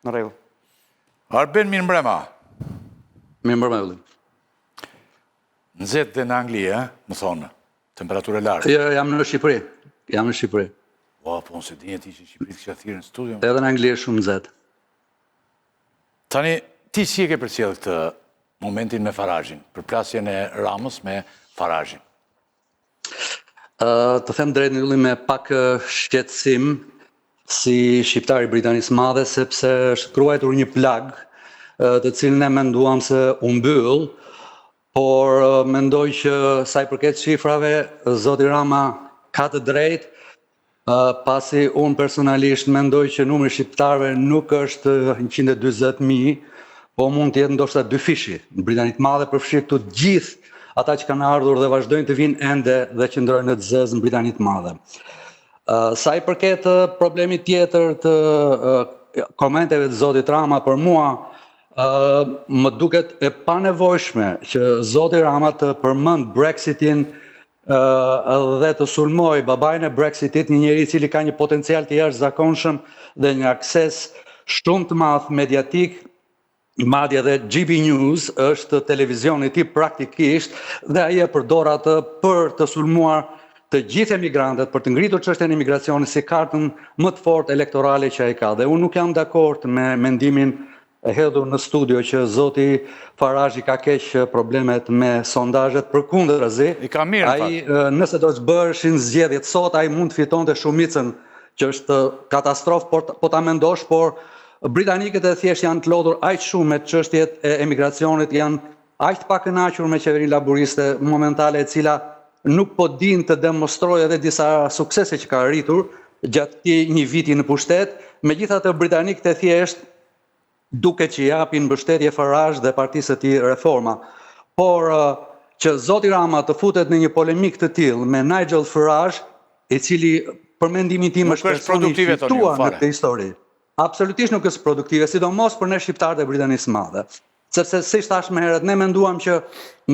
në rregull. Arben, mirë mbrëma. Mirë mbrëma, vëllim. Në zetë dhe në Angli, më thonë, temperaturë e lartë. Jam në Shqipëri. Jam në Shqipëri. Po në se dinjet ishë në Shqipëri, kësha thirë në studio. Edhe në Angli është shumë zetë. Tani, ti si e ke përcjellë këtë momentin me Farajin, për plasjen e Ramës me Farajin? Të them drejt në fillim me pak shqetësim si shqiptar i Britanisë Madhe, sepse është kruajtur një plag të cilën e menduam se u mbyll, por mendoj që sa i përket shifrave, zoti Rama ka të drejtë, pasi unë personalisht mendoj që numri shqiptarëve nuk është 140.000, po mund të jetë ndoshta 2 fishi. Në Britanitë Madhe përfshirë këtu gjithë ata që kanë ardhur dhe vazhdojnë të vinë ende dhe qëndrojnë në të zezë në Britanitë Madhe. Sa i përket problemit tjetër të komenteve të zotit Rama për mua, më duket e panevojshme që zoti Rama të përmend Brexitin dhe të sulmoj babajnë e Brexitit, një njeri i cili ka një potencial të jashtëzakonshëm dhe një akses shumë të madh mediatik, madje dhe GB News është televizioni i tij praktikisht dhe ai e përdor atë për të sulmuar të gjithë emigrantët, për të ngritur çështjen e imigracionit si kartën më të fortë elektorale që ai ka. Dhe unë nuk jam dakord me mendimin e hedhur në studio që zoti Farage ka keq problemet me sondazhet, përkundrazi. I ka mirë. Ai nëse do të bëheshin zgjedhjet sot, ai mund të fitonte shumicën, që është katastrofë, po ta mendosh, por britanikët e thjesht janë të lodhur aq shumë me çështjet e emigracionit, janë aq të pakënaqur me qeverinë laboriste momentale, e cila nuk po din të demonstrojë edhe disa suksese që ka arritur gjatë këtij një viti në pushtet. Megjithatë, britanikët e thjesht duket që japin mbështetje Farage dhe partisë së tij Reforma. Por që zoti Rama të futet në një polemik të tillë me Nigel Farage, i cili për mendimin tim është personi i fituar në këtë histori. Absolutisht nuk është produktive, sidomos për ne shqiptarët e Britanisë Madhe. Sepse si thash më herët, ne menduam që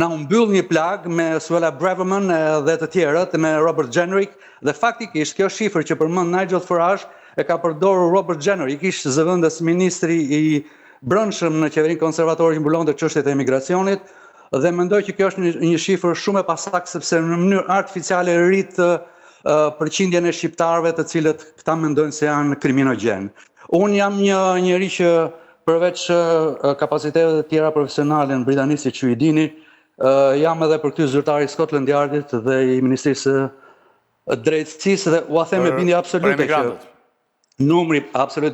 na u mbyll një plag me Suella Braverman dhe të tjerët, me Robert Jenrick, dhe faktikisht kjo shifër që përmend Nigel Farage e ka përdorur Robert Jenrick, ishte zëvendës ministri I brendshëm në qeverinë konservatore që mbulonte çështjet e emigracionit, dhe mendoj që kjo është një shifër shumë e pasakt sepse në mënyrë artificiale rrit përqindjen e shqiptarëve të cilët këta mendojnë se janë kriminogjen. Unë jam një njeri që përveç kapacitetet të tjera profesionale në Britani, siç ju I dini, jam edhe për këtë zyrtar I Scotland Yardit dhe I Ministrisë së Drejtësisë dhe u them me bindje absolute që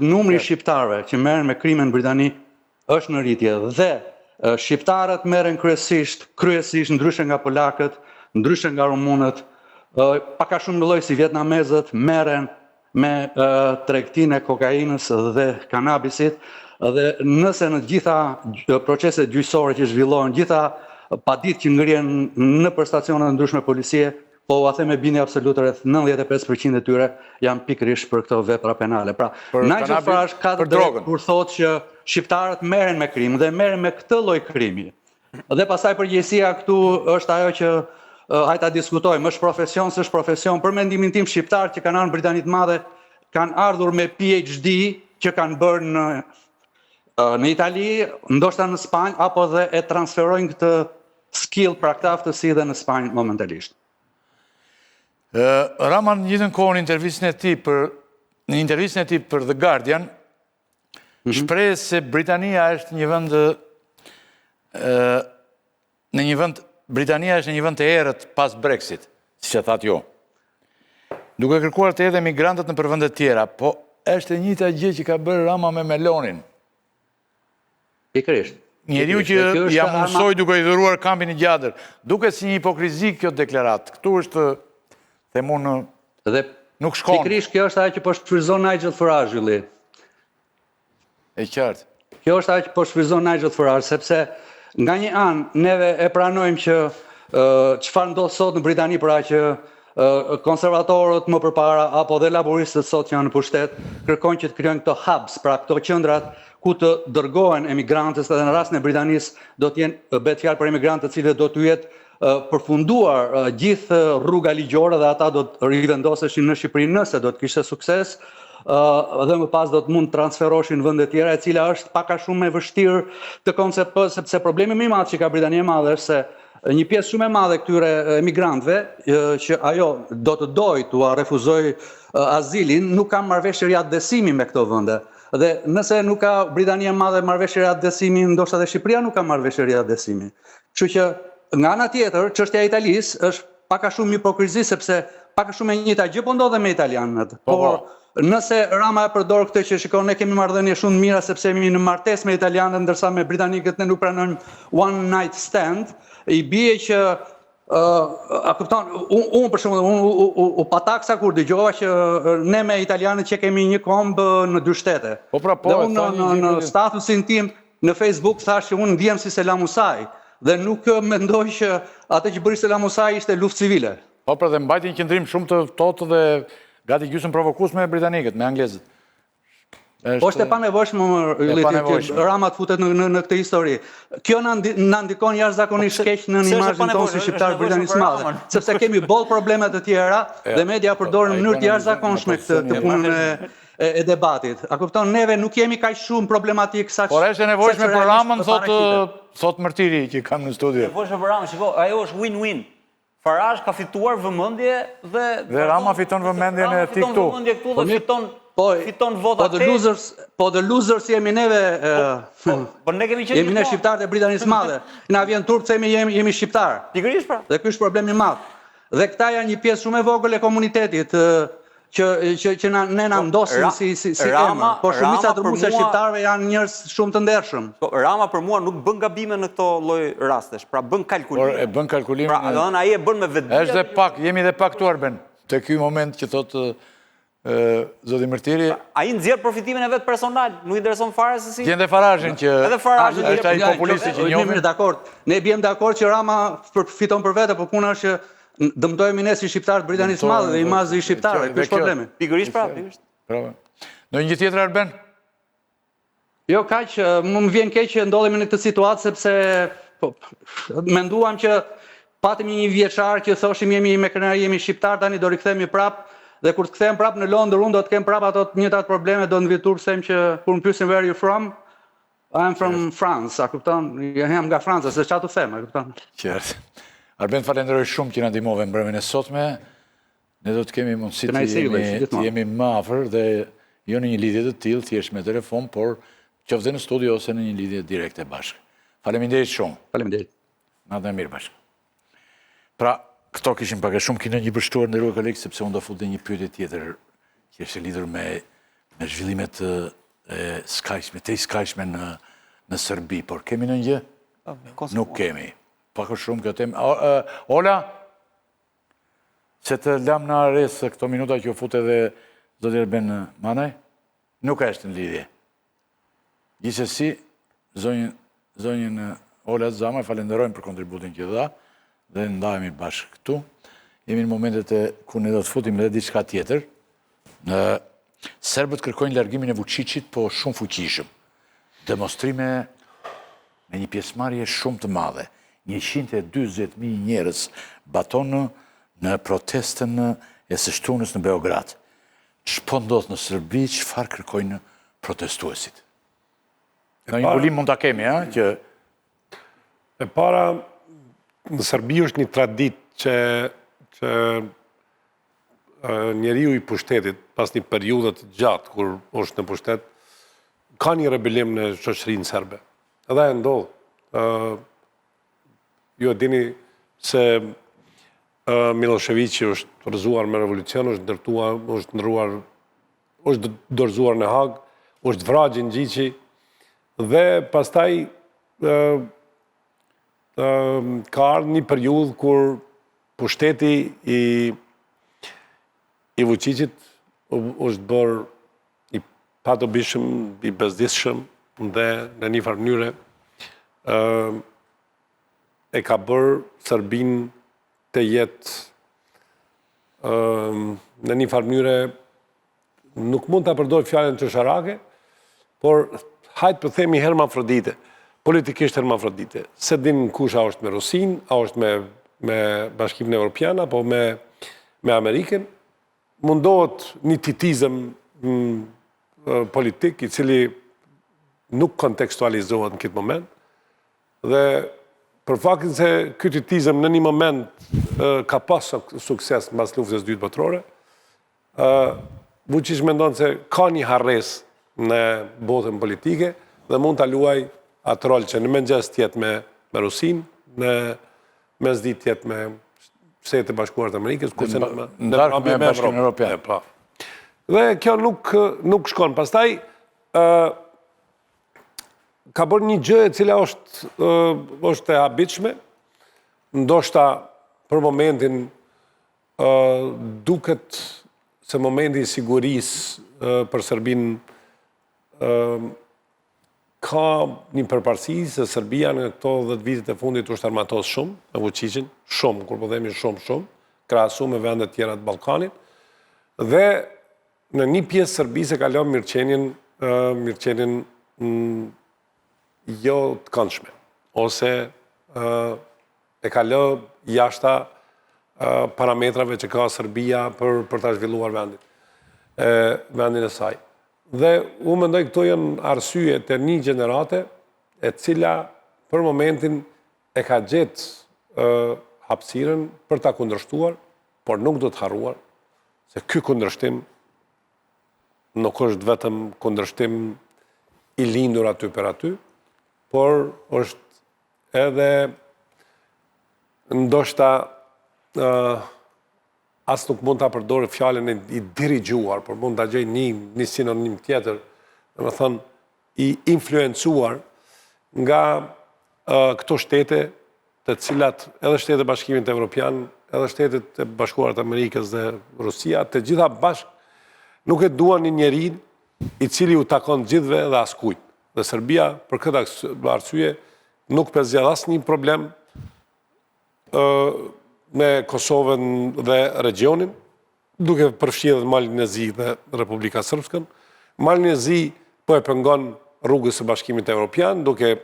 numri shqiptarëve që merren me krime në Britani është në rritje dhe shqiptarët merren kryesisht ndryshe nga polakët, ndryshe nga rumunët, pak a shumë lloj si vietnamezët merren me tregtinë e kokainës dhe kanabisit. Dhe nëse në gjitha proceset gjyqësore që zhvillohen, gjitha paditë që ngrihen në stacionet ndryshme policie, po u them me bindje absolute rreth 95% e tyre janë pikërisht për këto vepra penale. Pra, Nigel Farage ka drejt kur thotë që shqiptarët merren me krim dhe merren me këtë lloj krimi. Dhe pastaj përgjegjësia këtu është ajo që hajde ta diskutojmë, është profesion, s'është profesion. Për mendimin tim, shqiptarët që kanë ardhur në Britani të Madhe kanë ardhur me PhD që kanë bërë në Itali, ndoshta në Spanjë, apo dhe e transferojnë këtë skill pra këtë aftësi dhe në Spanjë momentalisht. Rama në gjithën kohë në intervistën e tij për The Guardian, shpreh se Britania është një vend të errët pas Brexit, siç e thatë jo. Duke kërkuar të hedhë emigrantët në vende të tjera, po është e njëjta gjë që ka bërë Rama me Melonin. Pikërisht. Njeriu që ja mundsoi duke I dhuruar kampin I gjatër, duket si një hipokrizi kjo deklarat. Ktu është themun dhe nuk shkon. Pikërisht kjo është ajo që po shfryzon Nigel Farage yli. E qartë. Kjo është ajo që po shfryzon Nigel Farage sepse nga një anë neve e pranojmë që çfarë ndodh sot në Britani pra që konservatorët më përpara apo dhe laboristët sot që janë në pushtet kërkojnë që të krijojnë këto hubs, pra këto qendrat ku të dërgohen emigrantës dhe në rastin e Britanisë do të jenë bëhet fjalë për emigrantë të cilët do të jetë përfunduar gjithë rruga ligjore dhe ata do të rivendoseshin në Shqipëri nëse do të kishte sukses dhe më pas do të mund të transferoshin në vende të tjera e cila është pak a shumë e vështirë të konceptohet sepse problemi më I madh që ka Britania e Madhe është se një pjesë shumë e madhe këtyre emigrantëve që ajo do të dojë t'u refuzoj azilin nuk ka marrëveshje riadësimi me këto vende. Dhe nëse nuk ka Britania e Madhe marrëveshje riadësimi, ndoshta dhe Shqipëria nuk ka marrëveshje riadësimi. Kështu që nga ana tjetër, çështja e Italisë është pak a shumë hipokrizi sepse pak a shumë e njëjta gjë po ndodhe me italianët. Por nëse Rama e përdor këtë që shikon ne kemi marrëdhënie shumë mira sepse jemi në martesë me italianët ndërsa me britanikët ne nuk pranojmë one night stand, I bie që a kupton, unë për shembull u pataksa kur dëgjova që ne me italianët që kemi një komb në dy shtete. Dhe unë në statusin tim në Facebook thash që unë ndjem si Selam Musai dhe nuk mendoj që atë që bëri Selam Musai ishte luftë civile. Po pra dhe mbajti një qendrim shumë të ftohtë dhe gati gjysmë provokuesme me britanikët, me anglezët. Po është e panevojshme që Rama të futet në këtë histori. Kjo na ndikon jashtëzakonisht keq në imazhin tonë si shqiptar Britanisë Madhe, sepse kemi boll probleme të tjera dhe media përdorin në mënyrë të jashtëzakonshme këtë punën e debatit. A kupton, neve nuk jemi kaq shumë problematik sa Por është e nevojshme për Ramën, thot Mërtiri që kam në studio. Nevojshme për Ramën, shiko, ajo është win-win. Farage ka fituar vëmendje dhe Rama fiton vëmendjen e tij këtu. Fiton vota Po the losers jemi neve. Po ne kemi qenë. Jemi ne shqiptarët e Britanisë Madhe. Na vjen turp të themi jemi shqiptar. Pikërisht pra. Dhe ky është problemi I madh. Dhe këta janë një pjesë shumë e vogël e komunitetit që ne na ndosin si emër. Po shumica e shqiptarëve janë njerëz shumë të ndershëm. Rama për mua nuk bën gabime në këto lloj rastesh, pra bën kalkulime. Por e bën kalkulimin. Pra, domethënë ai e bën me vetë. Është dhe pak, jemi dhe pak tu Arben. Te ky moment që thotë zoti Mërtiri. Ai nxjerr përfitimin e vet personal, nuk I intereson fare se si. Gjen dhe Farazhin që edhe Farazhi është ai populisti që njohim. Mirë, dakord. Ne bjem dakord që Rama fiton për vete, por puna është që dëmtojmë ne si shqiptarët Britanisë Madhe dhe imazhi I shqiptarëve, ky është problemi. Pikërisht pra, pikërisht. Bravo. Në një gjë tjetër Arben? Jo, kaq, më vjen keq që ndodhemi në këtë situatë sepse menduam që patëm një vjeçar që thoshim jemi me krenari, jemi shqiptar, tani do rikthehemi prap dhe kur të kthehem prap në Londër unë do të kem prap ato të njëjtat probleme, do në vitur them që kur më pyesin where are you from? I'm from France, a kupton? Jam nga Franca, se çfarë të them, a kupton? Qartë. Arben, falenderoj shumë që na ndihmove në mbrëmjen e sotme. Ne do të kemi mundësi të jemi më afër dhe jo në një lidhje të tillë, thjesht me telefon, por qoftë në studio ose në një lidhje direkte bashkë. Faleminderit shumë. Faleminderit. Natën e mirë bashkë. Pra, këto kishim pak e shumë kino një bështuar ndërrua kolegë, sepse unë do fulte një pyetje tjetër që është lidhur me zhvillimet e skajshme, të skajshme në Serbi, por kemi në një? Nuk kemi. Pak o shumë këtë temë. Ola, se të lam në ares këto minuta që u fut edhe zoti Arben Manaj, nuk është në lidhje. Gjithsesi, zonjën Ola Zama, falenderojmë për kontributin që dha, dhe ndajemi bashkë këtu. Jemi në momentet e ku ne do të futim edhe diçka tjetër. Serbët kërkojnë largimin e Vučićit, po shumë fuqishëm. Demonstrime me një pjesëmarrje shumë të madhe. 120.000 njerëz batonë në protestën e së shtunës në Beograd. Ç'po ndodh në Serbi, çfarë kërkojnë protestuesit? Në një bulim mund ta kemi, që e para në Serbi është një traditë që njeriu i pushtetit, pas një periudhe të gjatë kur është në pushtet, ka një rebelim në shoqërinë serbe. Edhe e ndodh. Ju e dini se Miloševići është rëzuar me revolucion, është dorëzuar në Hag, është vrarë Gjingjiçi dhe pastaj ka ardhur një periudhë kur pushteti i Vučićit është bërë i padobishëm, i bezdisshëm dhe në një farë mënyre e ka bërë Serbinë të jetë në një farë mënyre nuk mund të përdoj fjallën të sharake, por hajtë për themi hermafrodite, politikisht hermafrodite. Se din kush a është me Rusin, a është me Bashkimin Evropian, apo me Amerikën, mundohet një titizëm politik i cili nuk kontekstualizohet në këtë moment, dhe për faktin se ky titizëm në një moment ka pas sukses mbas luftës së dytë botërore, Vučić mendon se ka një harres në botën politike dhe mund ta luaj atë rol që në mëngjes tjetë me Rusin, në mesditë tjetë me Shtetet e Bashkuara të Amerikës, kurse në me Bashkimin Evropian. Dhe kjo nuk shkon. Pastaj ka bërë një gjë e cila është e habitshme, ndoshta për momentin duket se momenti i sigurisë për Serbinë ka një përparësi se Serbia në këto 10 vitet e fundit është armatos shumë me Vučićin, shumë, kur po themi shumë, krahasu me vendet tjera të Ballkanit, dhe në një pjesë Serbisë e kalon mirëqenien jo të këndshme, ose e kalon jashta parametrave që ka Serbia për ta zhvilluar vendin e saj. Dhe unë mendoj këto janë arsye të një gjenerate e cila për momentin e ka gjetë hapësirën për ta kundërshtuar, por nuk do të harruar se ky kundërshtim nuk është vetëm kundërshtim i lindur aty për aty, por është edhe ndoshta as nuk mund ta përdorë fjalën i dirigjuar, por mund ta gjej një sinonim tjetër, domethënë i influencuar nga këto shtete, të cilat edhe Shtetet e Bashkimit Evropian, edhe Shtetet e Bashkuara të Amerikës dhe Rusia, të gjitha bashkë nuk e duan një njeri i cili u takon gjithve dhe askujt. Dhe Serbia, për këtë arsye, nuk përzgjedh asnjë problem me Kosovën dhe regionin, duke përfshirë Malin e Zi dhe Republika Srpskën. Malin e Zi po e pengon rrugës së Bashkimit Evropian, duke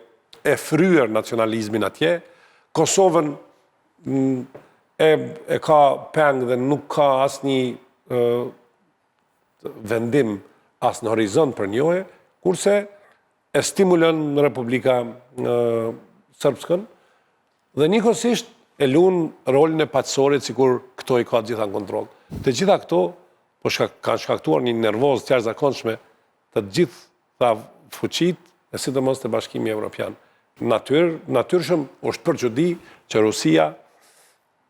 e fryer nacionalizmin atje. Kosovën e ka peng dhe nuk ka asnjë vendim as në horizont për njohje, kurse e stimulon Republika Srpskën dhe njëkohësisht e luan rolin e paqësorit sikur këto i ka gjitha në kontroll. Të gjitha këto kanë shkaktuar një nervozë të jashtëzakonshme të gjitha fuqitë e sidomos të Bashkimi Evropian. Natyrshëm është për çudi që Rusia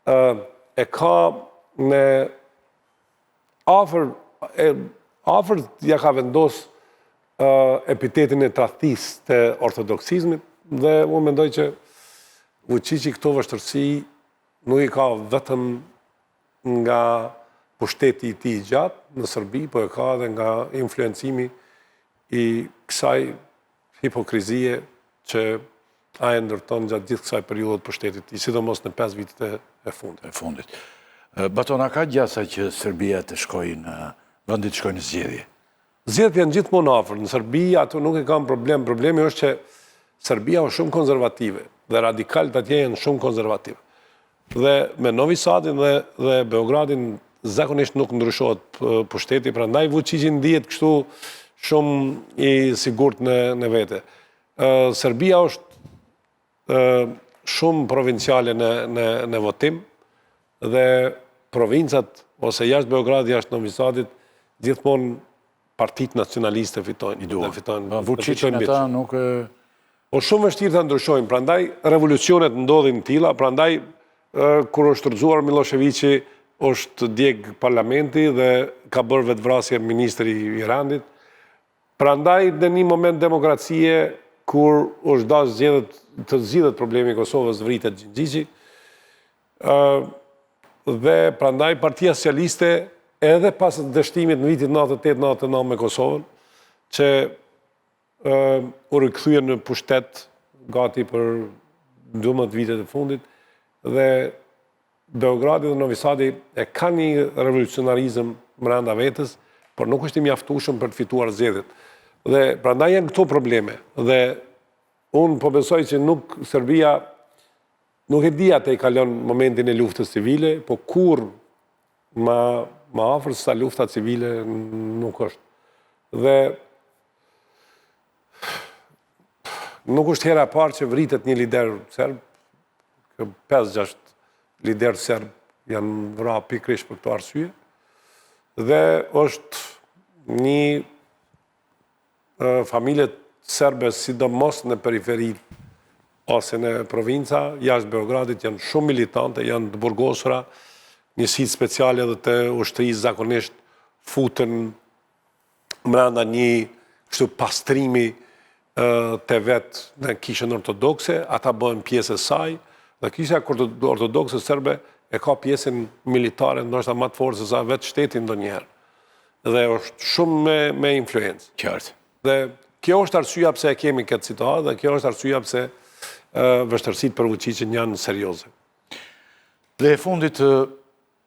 e ka në afër ja ka vendos epitetin e tradhtisë të ortodoksizmit dhe unë mendoj që Vučići këto vështirësi nuk i ka vetëm nga pushteti i tij i gjatë në Serbi, po e ka edhe nga influencimi i kësaj hipokrizie që ai ndërton gjatë gjithë kësaj periudhe të pushtetit, sidomos në 5 vitet e fundit. Batona, ka gjasa që Serbia të shkojë në vendi të shkojë në zgjedhje? Zgjedhjet janë gjithmonë afër. Në Serbi ato nuk e kanë problem. Problemi është që Serbia është shumë konservative dhe radikalt atje janë shumë konservative. Dhe me Novi Sadin dhe Beogradin zakonisht nuk ndryshohet pushteti, prandaj Vučići ndihet kështu shumë i sigurt në vete. Serbia është shumë provinciale në votim dhe provincat ose jashtë Beogradit, jashtë Novi Sadit, gjithmonë partitë nacionaliste fitojnë. Vučićin ata nuk... O shumë vështirë të ndryshojnë, prandaj revolucionet ndodhin tilla, prandaj kur është rrëzuar Miloševići, është djeg parlamenti dhe ka bërë vetvrasje ministri i Irandit. Prandaj në një moment demokracie, kur është dashur të zgjidhet problemi i Kosovës, vritet Xhinxhiçi. Dhe prandaj Partia Socialiste edhe pas dështimit në vitin 98-99 me Kosovën, që u rikthye në pushtet gati për 12 vitet e fundit, dhe Beogradi dhe Novi Sadi e kanë një revolucionarizëm brenda vetës, por nuk është i mjaftueshëm për të fituar zgjedhjet. Dhe prandaj janë këto probleme. Dhe unë po besoj që Serbia nuk e di atë i kalon momentin e luftës civile, po kur ma afër sa lufta civile nuk është. Dhe nuk është hera e parë që vritet një lider serb, 5-6 lider serb janë vrarë pikërisht për këto arsye, dhe është një familje serbe sidomos në periferi ose në provinca, jashtë Beogradit janë shumë militante, janë të burgosura, njësitë speciale dhe të ushtrisë zakonisht futen brenda një kështu pastrimi të vetë në kishën ortodokse, ata bëhen pjesë e saj, dhe kisha ortodokse serbe e ka pjesën militare, ndoshta më të fortë se sa vetë shteti ndonjëherë. Dhe është shumë me influencë. Qartë. Dhe kjo është arsyeja pse e kemi këtë situatë, dhe kjo është arsyeja pse vështirësitë për Vučićin janë serioze. Dhe e fundit,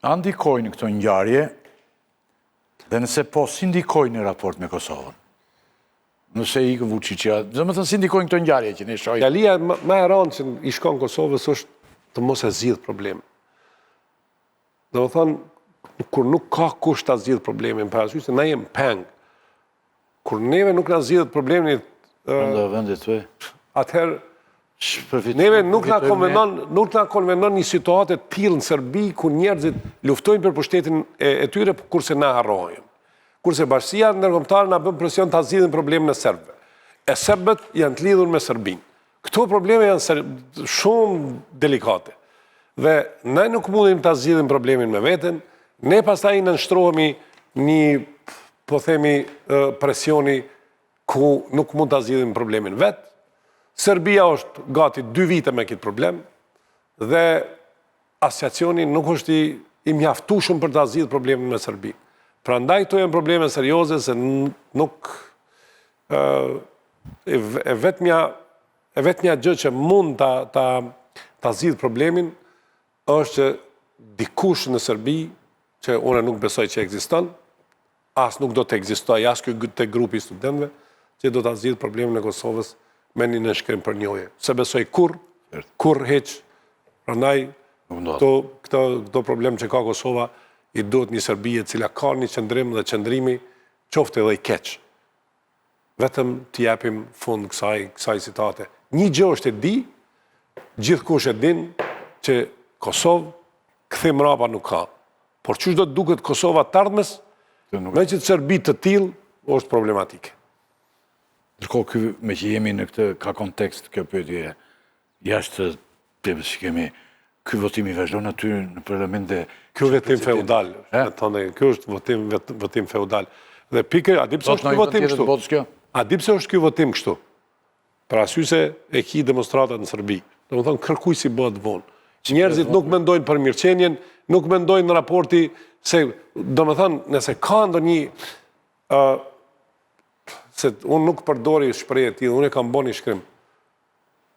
a ndikojnë këto ngjarje, dhe nëse po, si ndikojnë në raport me Kosovën? Nëse i Vučići, dhe më thënë si ndikojnë këto ngjarje që ne shohim? Fjalia më e rëndë që i shkon Kosovës është të mos e zgjidh problemin. Dhe më thënë, kur nuk ka kusht ta zgjidh problemin, parasysh se na jem peng. Kur neve nuk na zgjidhet problemin, atëherë neve nuk na konvenon një situatë të tillë në Serbi ku njerëzit luftojnë për pushtetin e tyre kurse na harrojnë. Kurse bashkësia ndërkombëtare na bën presion ta zgjidhin problemin e serbëve. E serbët janë të lidhur me Serbinë. Këto probleme janë shumë delikate. Dhe ne nuk mundim ta zgjidhim problemin me veten, ne pastaj nënshtrohemi një, po themi, presioni ku nuk mund ta zgjidhim problemin vet. Serbia është gati 2 vite me këtë problem dhe asociacioni nuk është i mjaftueshëm për ta zgjidhur problemin me Serbinë. Prandaj këto janë probleme serioze se nuk e vetmja gjë që mund ta zgjidh problemin është që dikush në Serbi, që unë nuk besoj që ekziston, as nuk do të ekzistojë as ky grupi studentëve, që do ta zgjidh problemin e Kosovës me një nënshkrim për njohje. Se besoj kur heq, prandaj këto problem që ka Kosova i duhet një Serbi e cila ka një qëndrim dhe qëndrimi qofte edhe i keq. Vetëm t'i japim fund kësaj citate. Një gjë është e di, gjithkush e din që Kosovë kthim mrapa nuk ka. Por çu do të duket Kosova të ardhmes, me që Serbi të tillë është problematike. Ndërkohë, me që jemi në këtë, ka kontekst kjo pyetje, jashtë temës që kemi, ky votim i vazhdon aty në parlament dhe... Ky votim feudal, ky është votim feudal. Dhe pikë, a di pse është ky votim kështu? A di pse është ky votim kështu? Për arsye se e ki demonstratat në Serbi. Domethënë kërkuj si bëhet vonë. Njerëzit nuk mendojnë për mirëqenien, nuk mendojnë në raporti se, domethënë, nëse ka ndonjë se unë nuk përdori shprehje të tilla, unë e kam bënë shkrim.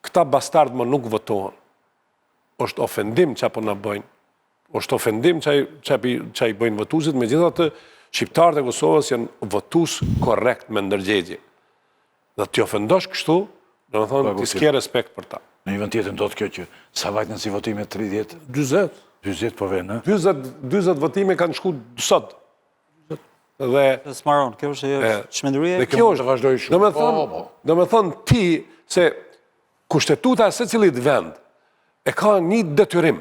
Këta bastard më nuk votohen. Është ofendim që apo na bëjnë. Është ofendim që i bëjnë votuesit, megjithatë shqiptarët e Kosovës janë votues korrekt me ndërgjegje. Dhe t'i ofendosh kështu, domethënë ti s'ke respekt për ta. Në një vend tjetër ndodh kjo që sa vajtën si votime 30? 40. 40 po vjen, 40 votime kanë shku sot. Dhe Smaron, kjo është çmendurie. Dhe kjo është vazhdoi shumë. Domethënë ti se kushtetuta e secilit vend e ka një detyrim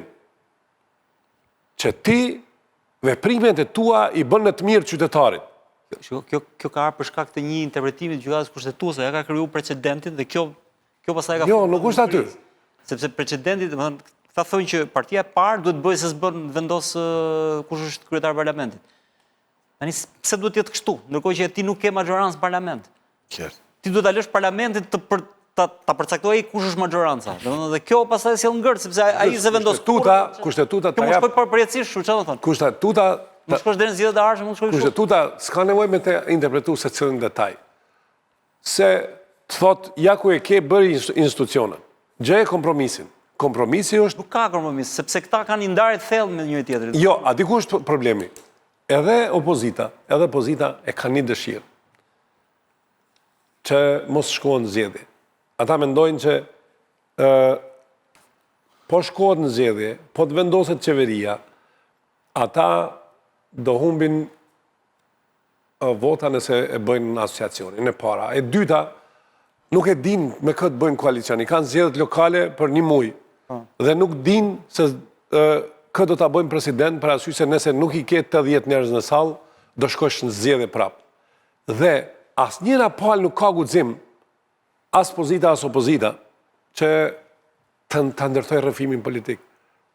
që ti veprimet e tua i bën në të mirë qytetarit. Kjo ka ardhur për shkak të një interpretimi të gjykatës kushtetuese, ja ka kriju precedentin dhe kjo pastaj ka... Jo, nuk është aty. Sepse precedenti, domethënë, këta thonë që partia e parë duhet bëjë se s'bën vendos kush është kryetar parlamentit. Tani pse duhet të jetë kështu, ndërkohë që ti nuk ke majorancë në parlament. Qartë. Ti duhet ta lësh parlamentin ta përcaktojë kush është majoranca. Domethënë dhe kjo pastaj sjell ngërt sepse ai se vendos kushtetuta ta jap. Po përjetësisht, çfarë do thonë? Kushtetuta mund shkosh deri në zgjedhjet e ardhshme, mund shkosh kështu. Kushtetuta s'ka nevojë me të interpretuar secilin detaj. Se të thot ja ku e ke bëri institucionet. Gjeje kompromisin. Kompromisi është... Nuk ka kompromis, sepse këta kanë një ndarje të thellë me njëri tjetrin. Jo, a di ku është problemi? Edhe opozita e ka një dëshirë që mos shkohen në zgjedhje. Ata mendojnë që po shkohet në zgjedhje, po të vendoset qeveria, ata do humbin vota nëse e bëjnë në asociacionin e para. E dyta, nuk e din me këtë bëjnë koalicioni. Kanë zgjedhjet lokale për një muaj. Dhe nuk din se këtë do ta bëjmë president për arsye se nëse nuk i ke 80 njerëz në sallë, do shkosh në zgjedhje prapë. Dhe asnjëra palë nuk ka guxim, as pozita as opozita, që të ndërtoj rrëfimin politik.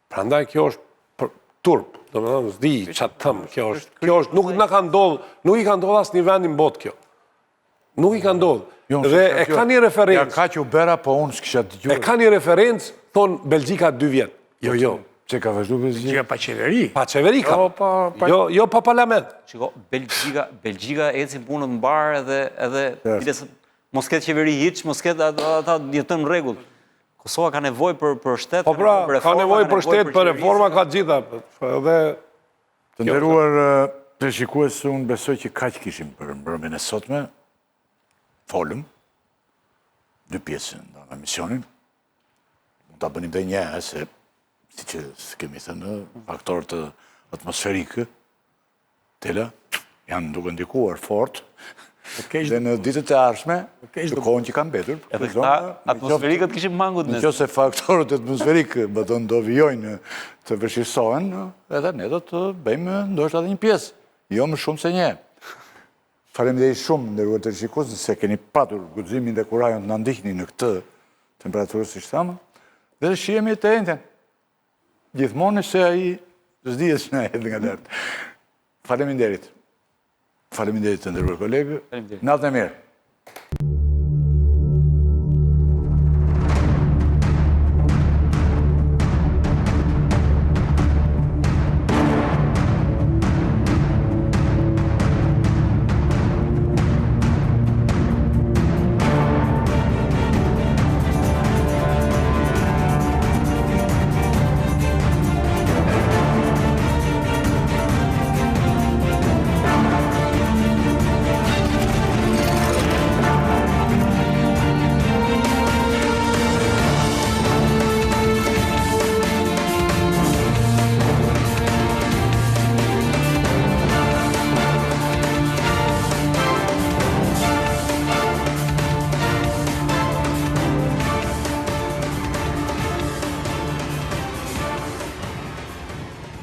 Prandaj kjo është turp, domethënë s'di çfarë them, kjo është nuk na ka ndodhur, nuk i ka ndodhur as në vendin botë kjo. Nuk i ka ndodhur. Dhe e ka një referencë. Ja ka që u bëra, po unë s'kisha dëgjuar. E ka një referencë, thonë Belgjika 2 vjet. Jo. Që ka vazhdu Belgjika? Pa qeveri. Pa qeveri ka. Jo pa parlament. Shiko, Belgjika eci punët mbar edhe mos ketë qeveri hiç, mos ketë ata jetojnë në rregull. Kosova ka nevojë për shtet, po pra, ka nevojë për shtet, për reforma ka gjitha. Edhe të nderuar shikues, unë besoj që kaq kishim për mbrëmjen e sotme. Folëm 2 pjesë në emisionin. Mund ta bënim edhe një herë se siç kemi thënë, faktorët atmosferikë tela janë duke ndikuar fort. Dhe në ditët e ardhshme, në kohën që kanë mbetur, edhe këta atmosferikët kishin mangut mes. Nëse faktorët atmosferikë do vijojnë të vështirësohen, edhe ne do të bëjmë ndoshta edhe një pjesë, jo më shumë se një. Faleminderit shumë nderuar të shikues se keni patur guximin dhe kurajon të na ndiqni në këtë temperaturë siç thamë, dhe shihemi të njëjtën. Gjithmonë se ai s'dihet që na hedh nga lart. Faleminderit. Faleminderit të nderuar kolegë. Natë e mirë.